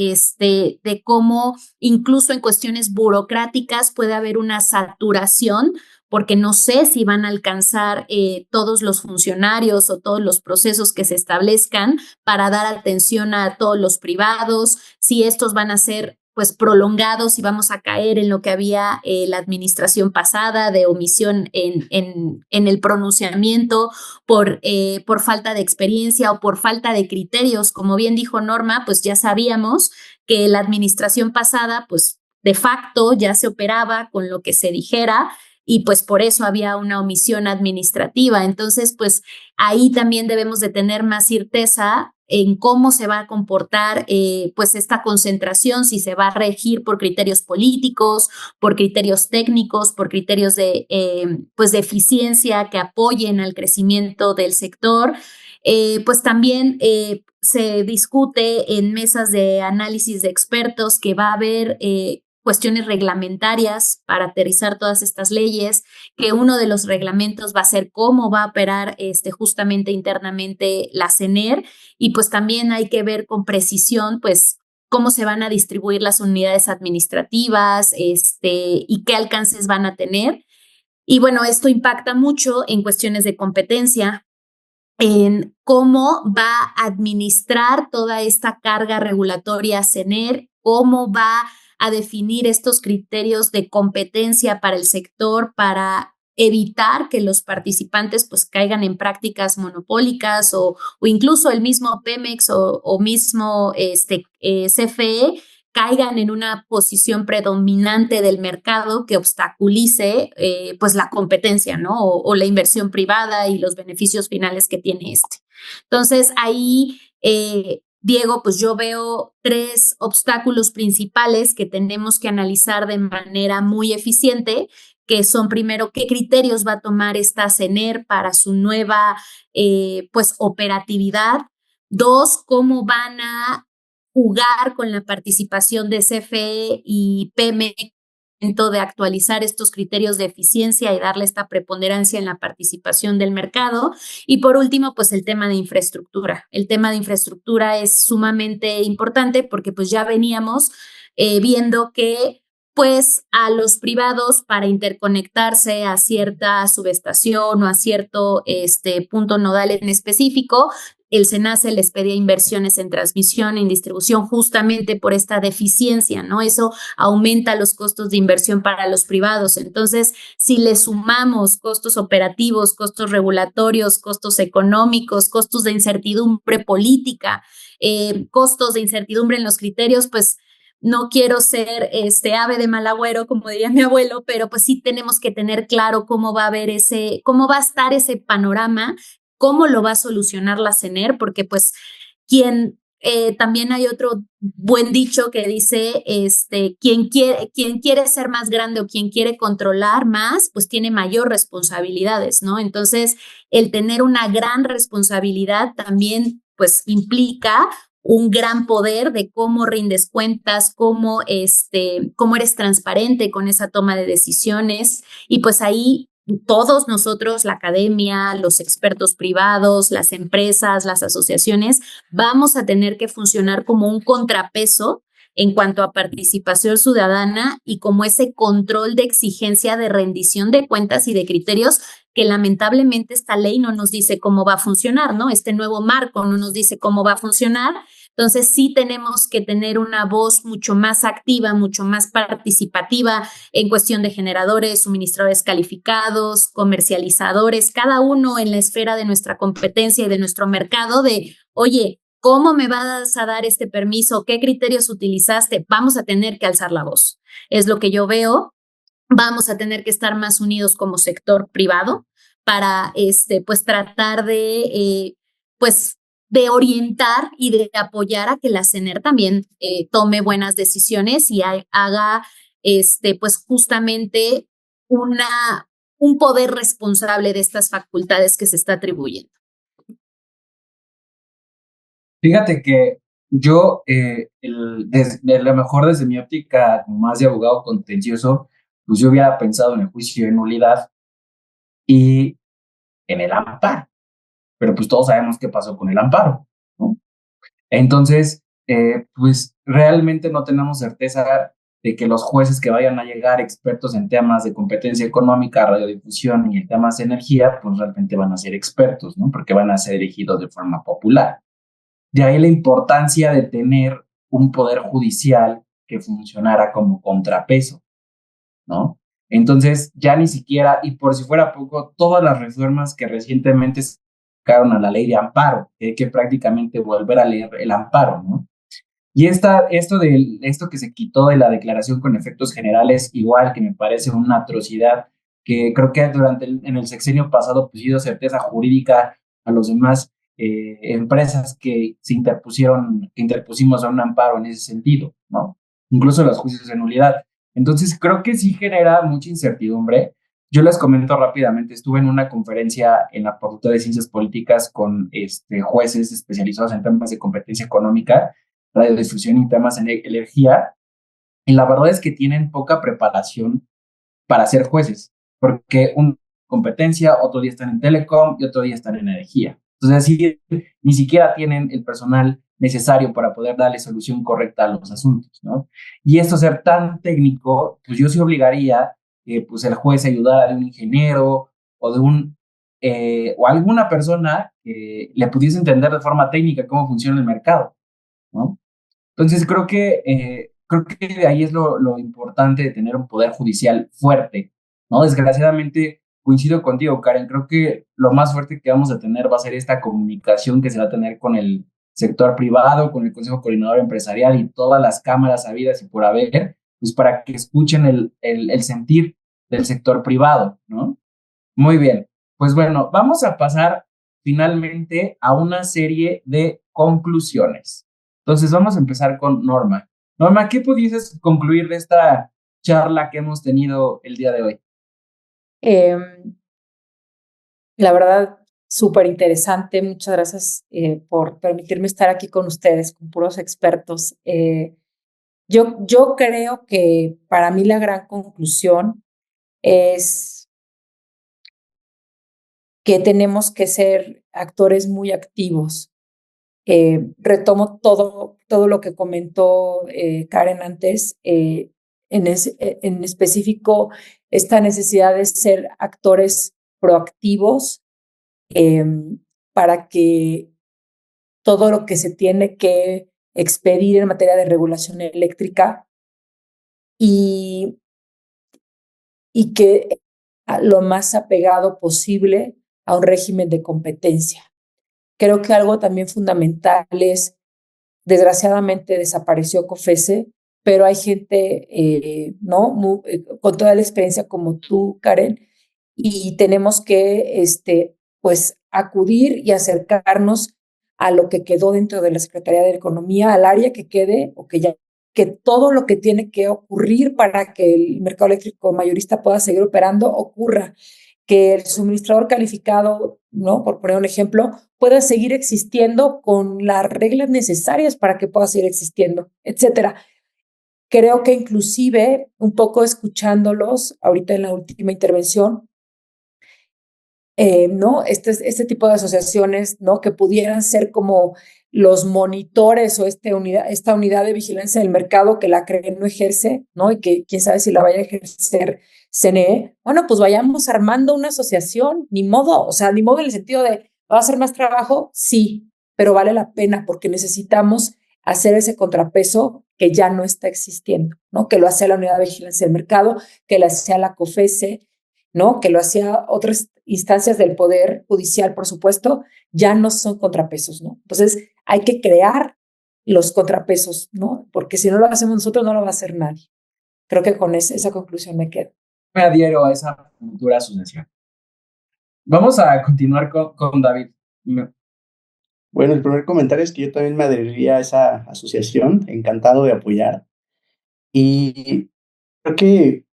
cómo incluso en cuestiones burocráticas puede haber una saturación porque no sé si van a alcanzar todos los funcionarios o todos los procesos que se establezcan para dar atención a todos los privados, si estos van a ser pues prolongados y vamos a caer en lo que había la administración pasada de omisión en el pronunciamiento por falta de experiencia o por falta de criterios. Como bien dijo Norma, pues ya sabíamos que la administración pasada pues de facto ya se operaba con lo que se dijera y pues por eso había una omisión administrativa. Entonces, pues ahí también debemos de tener más certeza en cómo se va a comportar pues esta concentración, si se va a regir por criterios políticos, por criterios técnicos, por criterios pues de eficiencia que apoyen al crecimiento del sector. Pues también se discute en mesas de análisis de expertos que va a haber cuestiones reglamentarias para aterrizar todas estas leyes, que uno de los reglamentos va a ser cómo va a operar justamente internamente la CENER y pues también hay que ver con precisión pues cómo se van a distribuir las unidades administrativas y qué alcances van a tener. Y bueno, esto impacta mucho en cuestiones de competencia, en cómo va a administrar toda esta carga regulatoria CENER, cómo va a definir estos criterios de competencia para el sector para evitar que los participantes pues caigan en prácticas monopólicas o incluso el mismo Pemex o mismo CFE caigan en una posición predominante del mercado que obstaculice pues la competencia, ¿no? O la inversión privada y los beneficios finales que tiene este. Entonces ahí, Diego, pues yo veo 3 obstáculos principales que tenemos que analizar de manera muy eficiente, que son primero qué criterios va a tomar esta CENER para su nueva pues operatividad. 2, cómo van a jugar con la participación de CFE y Pemex de actualizar estos criterios de eficiencia y darle esta preponderancia en la participación del mercado. Y por último, pues el tema de infraestructura. El tema de infraestructura es sumamente importante porque pues ya veníamos viendo que pues a los privados para interconectarse a cierta subestación o a cierto punto nodal en específico, el SENACE les pedía inversiones en transmisión, en distribución, justamente por esta deficiencia, ¿no? Eso aumenta los costos de inversión para los privados. Entonces, si le sumamos costos operativos, costos regulatorios, costos económicos, costos de incertidumbre política, costos de incertidumbre en los criterios, pues no quiero ser ave de mal agüero, como diría mi abuelo, pero pues sí tenemos que tener claro cómo va a estar ese panorama, cómo lo va a solucionar la CENER, porque pues también hay otro buen dicho que dice, quien quiere ser más grande o quien quiere controlar más, pues tiene mayor responsabilidades, ¿no? Entonces, el tener una gran responsabilidad también, pues, implica un gran poder de cómo rindes cuentas, cómo eres transparente con esa toma de decisiones. Y pues ahí todos nosotros, la academia, los expertos privados, las empresas, las asociaciones, vamos a tener que funcionar como un contrapeso en cuanto a participación ciudadana y como ese control de exigencia de rendición de cuentas y de criterios que lamentablemente esta ley no nos dice cómo va a funcionar, ¿no? Este nuevo marco no nos dice cómo va a funcionar. Entonces sí tenemos que tener una voz mucho más activa, mucho más participativa en cuestión de generadores, suministradores calificados, comercializadores, cada uno en la esfera de nuestra competencia y de nuestro mercado de, oye, ¿cómo me vas a dar este permiso? ¿Qué criterios utilizaste? Vamos a tener que alzar la voz. Es lo que yo veo. Vamos a tener que estar más unidos como sector privado para pues tratar pues de orientar y de apoyar a que la CENER también tome buenas decisiones y haga pues justamente un poder responsable de estas facultades que se está atribuyendo. Fíjate que yo, a lo mejor desde mi óptica como más de abogado contencioso, pues yo hubiera pensado en el juicio de nulidad y en el amparo, pero pues todos sabemos qué pasó con el amparo, ¿no? Entonces, pues realmente no tenemos certeza de que los jueces que vayan a llegar expertos en temas de competencia económica, radiodifusión y en temas de energía, pues realmente van a ser expertos, ¿no? Porque van a ser elegidos de forma popular. De ahí la importancia de tener un poder judicial que funcionara como contrapeso, ¿no? Entonces, ya ni siquiera, y por si fuera poco, todas las reformas que recientemente sacaron a la ley de amparo, que hay que prácticamente volver a leer el amparo, ¿no? Y esto que se quitó de la declaración con efectos generales, igual que me parece una atrocidad, que creo que en el sexenio pasado pues dio certeza jurídica a los demás empresas que interpusimos a un amparo en ese sentido, ¿no? Incluso los juicios de nulidad. Entonces creo que sí genera mucha incertidumbre. Yo les comento rápidamente, estuve en una conferencia en la Facultad de Ciencias Políticas con jueces especializados en temas de competencia económica, radiodifusión y temas en energía, y la verdad es que tienen poca preparación para ser jueces, porque una competencia, otro día están en telecom y otro día están en energía. Entonces, así ni siquiera tienen el personal necesario para poder darle solución correcta a los asuntos, ¿no? Y esto ser tan técnico, pues yo sí obligaría que pues el juez ayudara de un ingeniero o o alguna persona que le pudiese entender de forma técnica cómo funciona el mercado, ¿no? Entonces creo que de ahí es lo importante de tener un poder judicial fuerte, ¿no? Desgraciadamente, coincido contigo, Karen, creo que lo más fuerte que vamos a tener va a ser esta comunicación que se va a tener con el sector privado, con el Consejo Coordinador Empresarial y todas las cámaras habidas y por haber, pues para que escuchen el sentir del sector privado, ¿no? Muy bien, pues bueno, vamos a pasar finalmente a una serie de conclusiones. Entonces vamos a empezar con Norma. Norma, ¿qué pudieses concluir de esta charla que hemos tenido el día de hoy? La verdad, súper interesante. Muchas gracias por permitirme estar aquí con ustedes, con puros expertos. Yo creo que para mí la gran conclusión es que tenemos que ser actores muy activos. Retomo todo lo que comentó Karen antes, en específico esta necesidad de ser actores proactivos eh, para que todo lo que se tiene que expedir en materia de regulación eléctrica y, y que lo más apegado posible a un régimen de competencia. Creo que algo también fundamental es, desgraciadamente desapareció COFESE, pero hay gente, ¿no? Con toda la experiencia como tú, Karen, y tenemos que, pues, acudir y acercarnos a lo que quedó dentro de la Secretaría de Economía, al área que quede, o que todo lo que tiene que ocurrir para que el mercado eléctrico mayorista pueda seguir operando ocurra, que el suministrador calificado, ¿no? Por poner un ejemplo, pueda seguir existiendo con las reglas necesarias para que pueda seguir existiendo, etcétera. Creo que inclusive, un poco escuchándolos ahorita en la última intervención, ¿no? Este tipo de asociaciones, ¿no? Que pudieran ser como los monitores o esta unidad de vigilancia del mercado que la CRE no ejerce, ¿no? Y que quién sabe si la vaya a ejercer CNE. Bueno, pues vayamos armando una asociación, ni modo, o sea, ni modo en el sentido de, ¿va a hacer más trabajo? Sí, pero vale la pena porque necesitamos hacer ese contrapeso que ya no está existiendo, ¿no? Que lo hace la unidad de vigilancia del mercado, que lo hacía la COFESE, ¿no? Que lo hacía otras instancias del Poder Judicial, por supuesto, ya no son contrapesos, ¿no? Entonces, hay que crear los contrapesos, ¿no? Porque si no lo hacemos nosotros, no lo va a hacer nadie. Creo que con esa conclusión me quedo. Me adhiero a esa futura asociación. Vamos a continuar con David. Bueno, el primer comentario es que yo también me adheriría a esa asociación, encantado de apoyar. Y creo que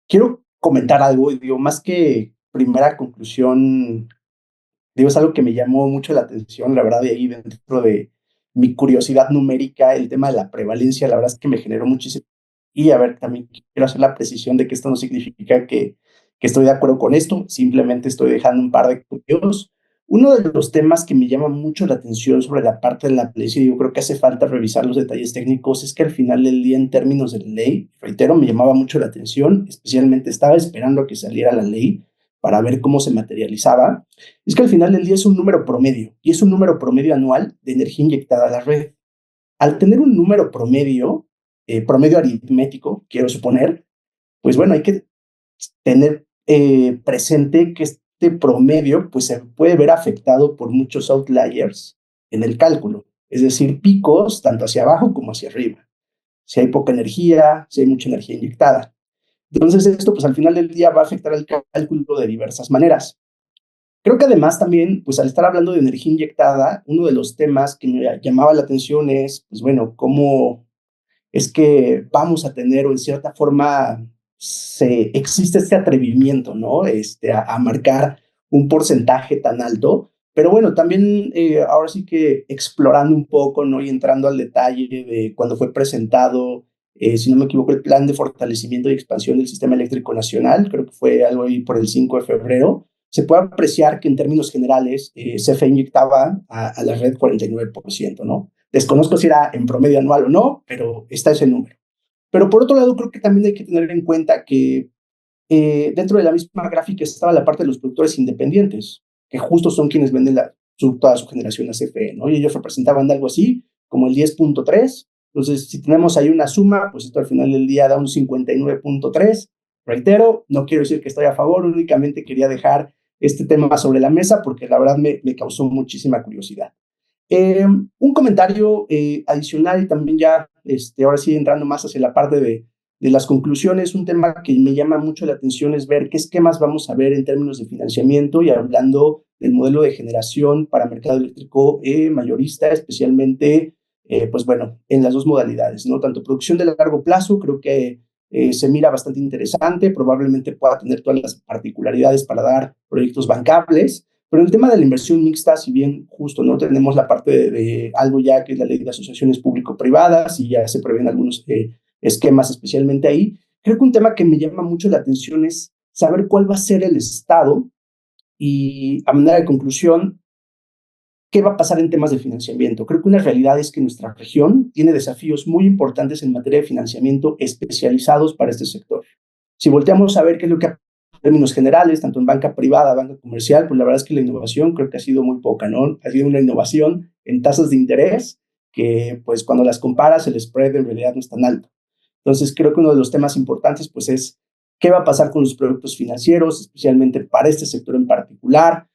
quiero comentar algo, y digo, más que primera conclusión, digo, es algo que me llamó mucho la atención, la verdad, de ahí dentro de mi curiosidad numérica, el tema de la prevalencia, la verdad es que me generó muchísimo. Y a ver, también quiero hacer la precisión de que esto no significa que estoy de acuerdo con esto, simplemente estoy dejando un par de comentarios. Uno de los temas que me llama mucho la atención sobre la parte de la prevalencia, y yo creo que hace falta revisar los detalles técnicos, es que al final del día, en términos de ley, reitero, me llamaba mucho la atención, especialmente estaba esperando a que saliera la ley para ver cómo se materializaba, es que al final del día es un número promedio, y es un número promedio anual de energía inyectada a la red. Al tener un número promedio, promedio aritmético, quiero suponer, pues bueno, hay que tener presente que este promedio pues se puede ver afectado por muchos outliers en el cálculo, es decir, picos tanto hacia abajo como hacia arriba. Si hay poca energía, si hay mucha energía inyectada. Entonces esto pues al final del día va a afectar el cálculo de diversas maneras. Creo que además también, pues al estar hablando de energía inyectada, uno de los temas que me llamaba la atención es, pues bueno, cómo es que vamos a tener, o en cierta forma, existe este atrevimiento, ¿no? A marcar un porcentaje tan alto. Pero bueno, también ahora sí que explorando un poco, ¿no? Y entrando al detalle de cuando fue presentado, si no me equivoco, el plan de fortalecimiento y expansión del sistema eléctrico nacional, creo que fue algo ahí por el 5 de febrero, se puede apreciar que en términos generales CFE inyectaba a la red 49%, ¿no? Desconozco si era en promedio anual o no, pero está ese número. Pero por otro lado, creo que también hay que tener en cuenta que dentro de la misma gráfica estaba la parte de los productores independientes, que justo son quienes venden toda su generación a CFE, ¿no? Y ellos representaban algo así como el 10.3. Entonces, si tenemos ahí una suma, pues esto al final del día da un 59.3. Reitero, no quiero decir que estoy a favor, únicamente quería dejar este tema sobre la mesa porque la verdad me causó muchísima curiosidad. Un comentario adicional y también ya, ahora sí entrando más hacia la parte de las conclusiones, un tema que me llama mucho la atención es ver qué esquemas vamos a ver en términos de financiamiento y hablando del modelo de generación para mercado eléctrico mayorista, especialmente, pues bueno, en las dos modalidades, ¿no? Tanto producción de largo plazo, creo que se mira bastante interesante, probablemente pueda tener todas las particularidades para dar proyectos bancables, Pero el tema de la inversión mixta, si bien justo no tenemos la parte de algo ya que es la ley de asociaciones público-privadas y ya se prevén algunos esquemas especialmente ahí, creo que un tema que me llama mucho la atención es saber cuál va a ser el estado y a manera de conclusión, ¿qué va a pasar en temas de financiamiento? Creo que una realidad es que nuestra región tiene desafíos muy importantes en materia de financiamiento especializados para este sector. Si volteamos a ver qué es lo que ha en términos generales, tanto en banca privada, banca comercial, pues la verdad es que la innovación creo que ha sido muy poca, ¿no? Ha sido una innovación en tasas de interés que, pues, cuando las comparas, el spread en realidad no es tan alto. Entonces, creo que uno de los temas importantes, pues, es qué va a pasar con los productos financieros, especialmente para este sector en particular.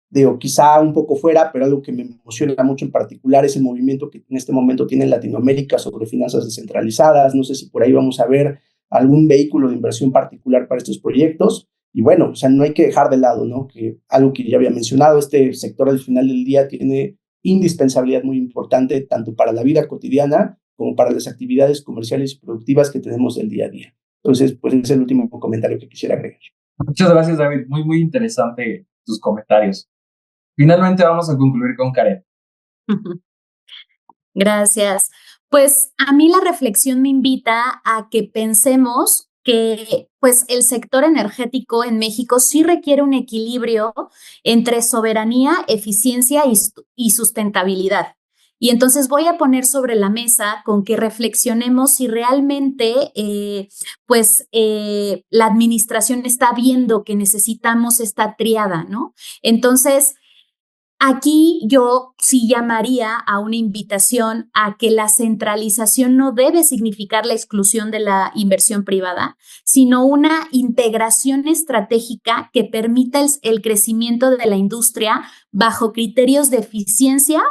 Digo, quizá un poco fuera, pero algo que me emociona mucho en particular es el movimiento que en este momento tiene Latinoamérica sobre finanzas descentralizadas. No sé si por ahí vamos a ver algún vehículo de inversión particular para estos proyectos. Y bueno, o sea, no hay que dejar de lado, ¿no? Que algo que ya había mencionado, este sector al final del día tiene indispensabilidad muy importante tanto para la vida cotidiana como para las actividades comerciales y productivas que tenemos del día a día. Entonces, pues ese es el último comentario que quisiera agregar. Muchas gracias, David. Muy, muy interesante tus comentarios. Finalmente vamos a concluir con Karen. Gracias. Pues a mí la reflexión me invita a que pensemos que pues el sector energético en México sí requiere un equilibrio entre soberanía, eficiencia y sustentabilidad. Y entonces voy a poner sobre la mesa con que reflexionemos si realmente la administración está viendo que necesitamos esta triada, ¿no? Entonces, aquí yo sí llamaría a una invitación a que la centralización no debe significar la exclusión de la inversión privada, sino una integración estratégica que permita el crecimiento de la industria bajo criterios de eficiencia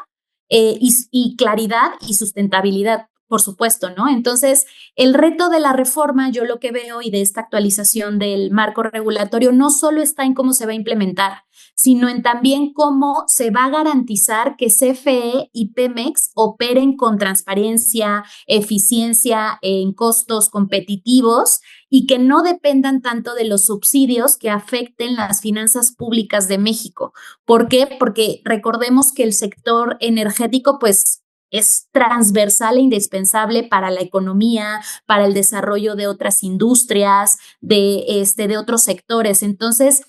y claridad y sustentabilidad. Por supuesto, ¿no? Entonces, el reto de la reforma, yo lo que veo y de esta actualización del marco regulatorio no solo está en cómo se va a implementar, sino en también cómo se va a garantizar que CFE y Pemex operen con transparencia, eficiencia en costos competitivos y que no dependan tanto de los subsidios que afecten las finanzas públicas de México. ¿Por qué? Porque recordemos que el sector energético, pues, es transversal e indispensable para la economía, para el desarrollo de otras industrias, de otros sectores. Entonces,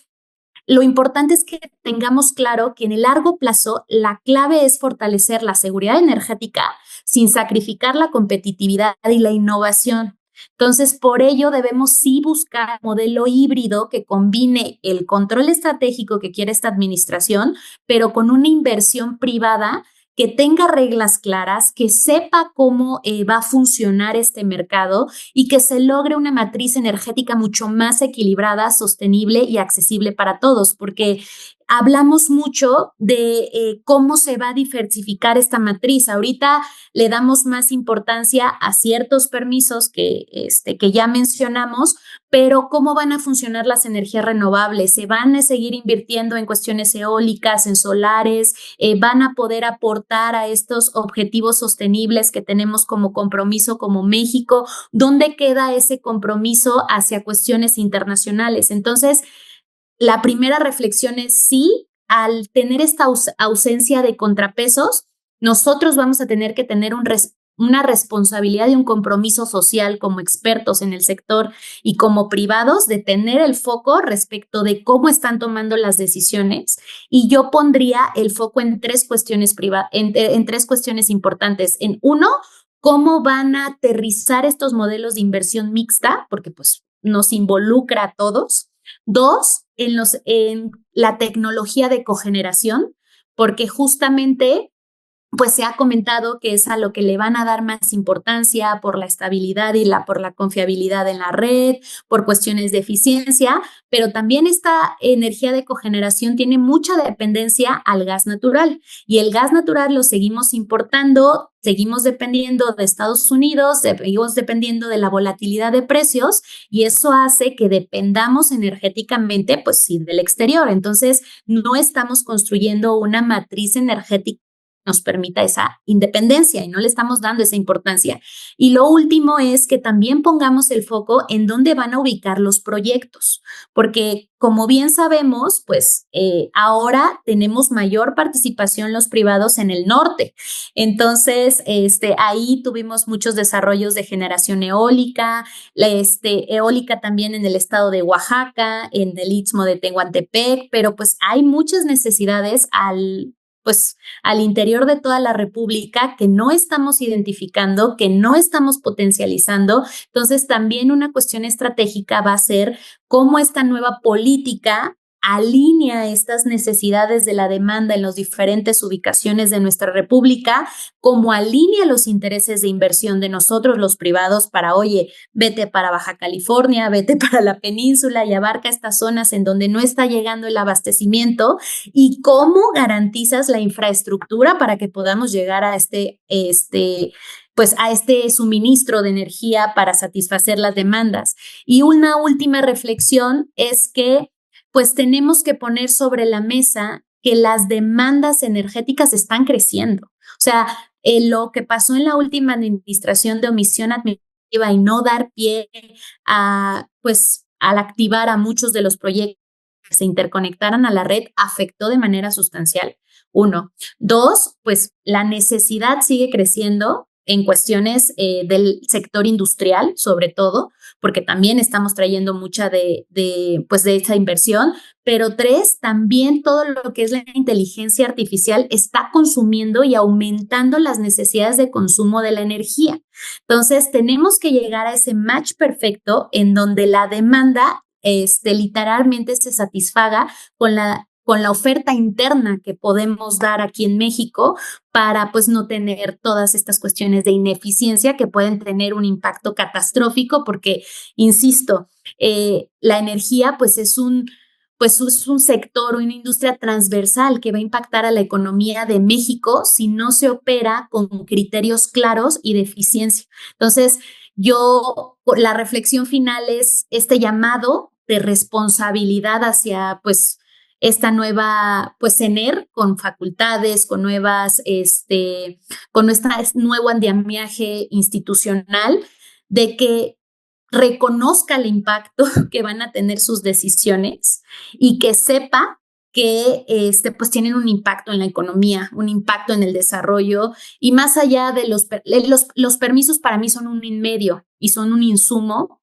lo importante es que tengamos claro que en el largo plazo la clave es fortalecer la seguridad energética sin sacrificar la competitividad y la innovación. Entonces, por ello debemos sí buscar un modelo híbrido que combine el control estratégico que quiere esta administración, pero con una inversión privada que tenga reglas claras, que sepa cómo va a funcionar este mercado y que se logre una matriz energética mucho más equilibrada, sostenible y accesible para todos, porque hablamos mucho de cómo se va a diversificar esta matriz. Ahorita le damos más importancia a ciertos permisos que ya mencionamos, pero ¿cómo van a funcionar las energías renovables? ¿Se van a seguir invirtiendo en cuestiones eólicas, en solares? ¿Van a poder aportar a estos objetivos sostenibles que tenemos como compromiso como México? ¿Dónde queda ese compromiso hacia cuestiones internacionales? Entonces, la primera reflexión es sí, al tener esta ausencia de contrapesos, nosotros vamos a tener que tener una responsabilidad y un compromiso social como expertos en el sector y como privados de tener el foco respecto de cómo están tomando las decisiones. Y yo pondría el foco en tres cuestiones en tres cuestiones importantes. En uno, cómo van a aterrizar estos modelos de inversión mixta, porque pues nos involucra a todos. Dos, en la tecnología de cogeneración, porque justamente pues se ha comentado que es a lo que le van a dar más importancia por la estabilidad y por la confiabilidad en la red, por cuestiones de eficiencia, pero también esta energía de cogeneración tiene mucha dependencia al gas natural y el gas natural lo seguimos importando, seguimos dependiendo de Estados Unidos, seguimos dependiendo de la volatilidad de precios y eso hace que dependamos energéticamente, pues sí, del exterior. Entonces, no estamos construyendo una matriz energética nos permita esa independencia y no le estamos dando esa importancia. Y lo último es que también pongamos el foco en dónde van a ubicar los proyectos, porque como bien sabemos, pues ahora tenemos mayor participación los privados en el norte. Entonces, ahí tuvimos muchos desarrollos de generación eólica, eólica también en el estado de Oaxaca, en el Istmo de Tehuantepec, pero pues hay muchas necesidades al interior de toda la República que no estamos identificando, que no estamos potencializando. Entonces, también una cuestión estratégica va a ser cómo esta nueva política alinea estas necesidades de la demanda en las diferentes ubicaciones de nuestra República, cómo alinea los intereses de inversión de nosotros, los privados, para, oye, vete para Baja California, vete para la península y abarca estas zonas en donde no está llegando el abastecimiento, y cómo garantizas la infraestructura para que podamos llegar a pues a este suministro de energía para satisfacer las demandas. Y una última reflexión es que pues tenemos que poner sobre la mesa que las demandas energéticas están creciendo. O sea, lo que pasó en la última administración de omisión administrativa y no dar pie al activar a muchos de los proyectos que se interconectaran a la red afectó de manera sustancial. 1. 2, pues la necesidad sigue creciendo en cuestiones del sector industrial, sobre todo, porque también estamos trayendo mucha de esa inversión. Pero 3, también todo lo que es la inteligencia artificial está consumiendo y aumentando las necesidades de consumo de la energía. Entonces, tenemos que llegar a ese match perfecto en donde la demanda literalmente se satisfaga con la oferta interna que podemos dar aquí en México para pues no tener todas estas cuestiones de ineficiencia que pueden tener un impacto catastrófico, porque, insisto, la energía pues es un sector, una industria transversal que va a impactar a la economía de México si no se opera con criterios claros y de eficiencia. Entonces, la reflexión final es este llamado de responsabilidad hacia pues esta nueva, pues ENER, con facultades, con nuevas, con nuestro nuevo andamiaje institucional, de que reconozca el impacto que van a tener sus decisiones y que sepa que pues tienen un impacto en la economía, un impacto en el desarrollo, y más allá de los permisos, para mí son un medio y son un insumo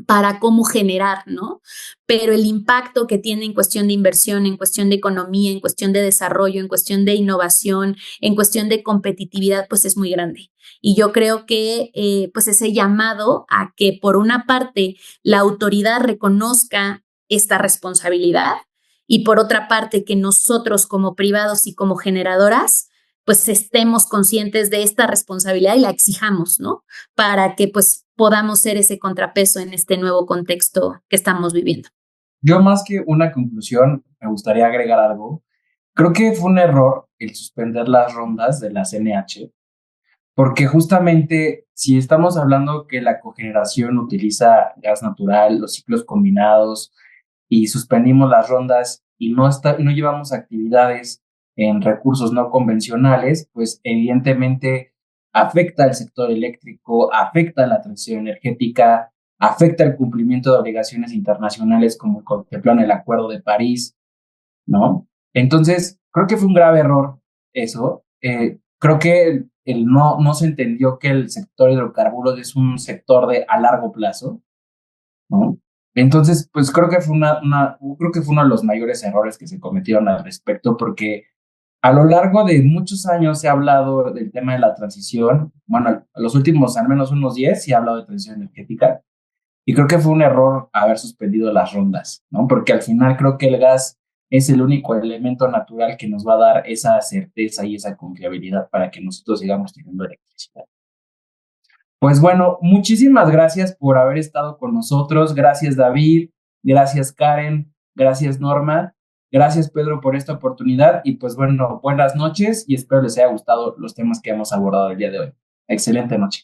para cómo generar, ¿no? Pero el impacto que tiene en cuestión de inversión, en cuestión de economía, en cuestión de desarrollo, en cuestión de innovación, en cuestión de competitividad, pues es muy grande. Y yo creo que pues ese llamado a que por una parte la autoridad reconozca esta responsabilidad y por otra parte que nosotros como privados y como generadoras pues estemos conscientes de esta responsabilidad y la exijamos, ¿no? Para que pues podamos ser ese contrapeso en este nuevo contexto que estamos viviendo. Yo, más que una conclusión, me gustaría agregar algo. Creo que fue un error el suspender las rondas de la CNH, porque justamente si estamos hablando que la cogeneración utiliza gas natural, los ciclos combinados, y suspendimos las rondas y no llevamos actividades en recursos no convencionales, pues evidentemente afecta al sector eléctrico, afecta la transición energética, afecta el cumplimiento de obligaciones internacionales como contemplan el Acuerdo de París, ¿no? Entonces, creo que fue un grave error eso. Creo que no se entendió que el sector hidrocarburos es un sector a largo plazo, ¿no? Entonces, pues creo que fue creo que fue uno de los mayores errores que se cometieron al respecto, porque a lo largo de muchos años se ha hablado del tema de la transición. Bueno, los últimos al menos unos 10 se ha hablado de transición energética, y creo que fue un error haber suspendido las rondas, ¿no? Porque al final creo que el gas es el único elemento natural que nos va a dar esa certeza y esa confiabilidad para que nosotros sigamos teniendo electricidad. Pues bueno, muchísimas gracias por haber estado con nosotros. Gracias, David. Gracias, Karen. Gracias, Norma. Gracias, Pedro, por esta oportunidad. Y pues bueno, buenas noches y espero les haya gustado los temas que hemos abordado el día de hoy. Excelente noche.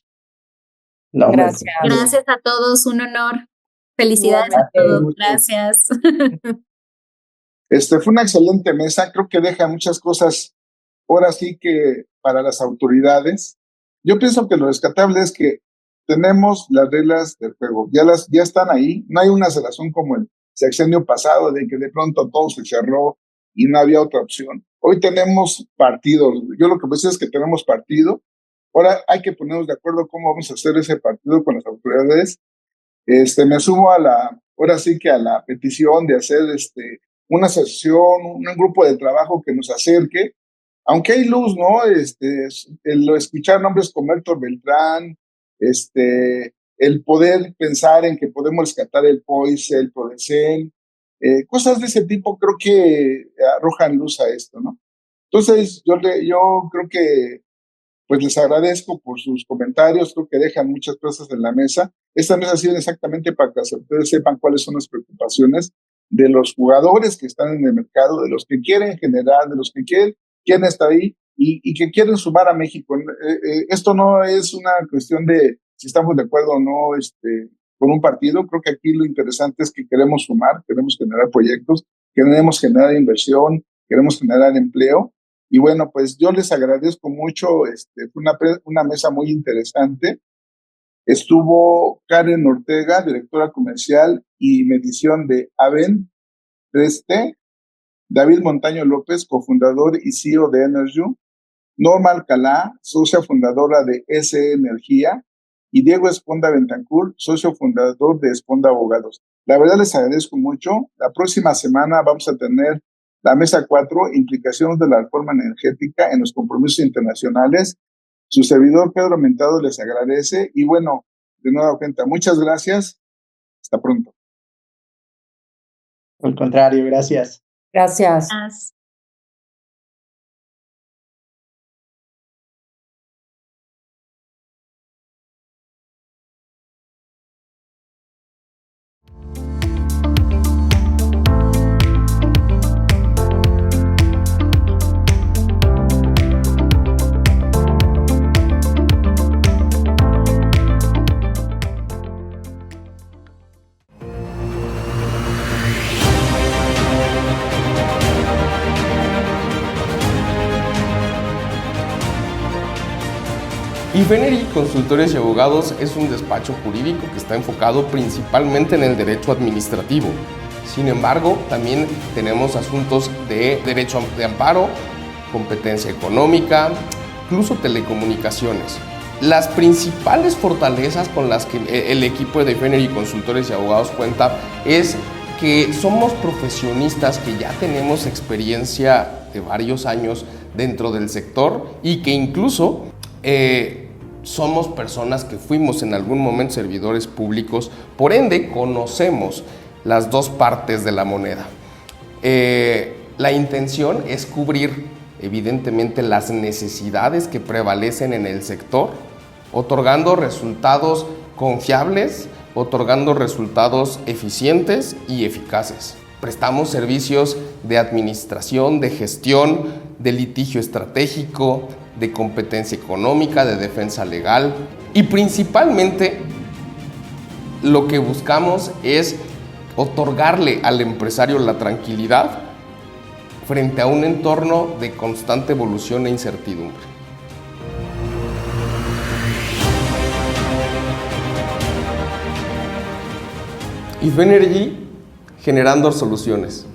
No, Gracias. Gracias a todos, un honor. Felicidades a todos. Gracias. Fue una excelente mesa. Creo que deja muchas cosas ahora sí que para las autoridades, yo pienso que lo rescatable es que tenemos las reglas del juego, ya están ahí, no hay una cerrazón como el sexenio pasado de que de pronto todo se cerró y no había otra opción. Hoy tenemos partido, yo lo que pienso es que tenemos partido, ahora hay que ponernos de acuerdo cómo vamos a hacer ese partido con las autoridades. Me sumo ahora sí que a la petición de hacer una sesión, un grupo de trabajo que nos acerque, aunque hay luz, ¿no? Escuchar nombres como Héctor Beltrán, el poder pensar en que podemos rescatar el POISE, el PRODECEN, cosas de ese tipo creo que arrojan luz a esto, ¿no? Entonces, yo creo que pues les agradezco por sus comentarios, creo que dejan muchas cosas en la mesa. Esta mesa ha sido exactamente para que ustedes sepan cuáles son las preocupaciones de los jugadores que están en el mercado, de los que quieren generar, de los que quieren estar ahí y que quieren sumar a México. Esto no es una cuestión de si estamos de acuerdo o no con un partido. Creo que aquí lo interesante es que queremos sumar, queremos generar proyectos, queremos generar inversión, queremos generar empleo. Y bueno, pues yo les agradezco mucho, fue una mesa muy interesante. Estuvo Karen Ortega, directora comercial y medición de Aven 3T, David Montaño López, cofundador y CEO de Energy, Norma Alcalá, socia fundadora de SE Energía, y Diego Esponda Bentancur, socio fundador de Esponda Abogados. La verdad les agradezco mucho. La próxima semana vamos a tener la mesa 4, implicaciones de la reforma energética en los compromisos internacionales. Su servidor Pedro Mentado les agradece y bueno, de nueva cuenta, muchas gracias. Hasta pronto. Al contrario, gracias. Gracias. Infinery Consultores y Abogados es un despacho jurídico que está enfocado principalmente en el derecho administrativo. Sin embargo, también tenemos asuntos de derecho de amparo, competencia económica, incluso telecomunicaciones. Las principales fortalezas con las que el equipo de Infinery Consultores y Abogados cuenta es que somos profesionistas que ya tenemos experiencia de varios años dentro del sector y que incluso somos personas que fuimos en algún momento servidores públicos, por ende conocemos las dos partes de la moneda. La intención es cubrir evidentemente las necesidades que prevalecen en el sector, otorgando resultados confiables, otorgando resultados eficientes y eficaces. Prestamos servicios de administración, de gestión, de litigio estratégico, de competencia económica, de defensa legal y principalmente lo que buscamos es otorgarle al empresario la tranquilidad frente a un entorno de constante evolución e incertidumbre. Infinery generando soluciones.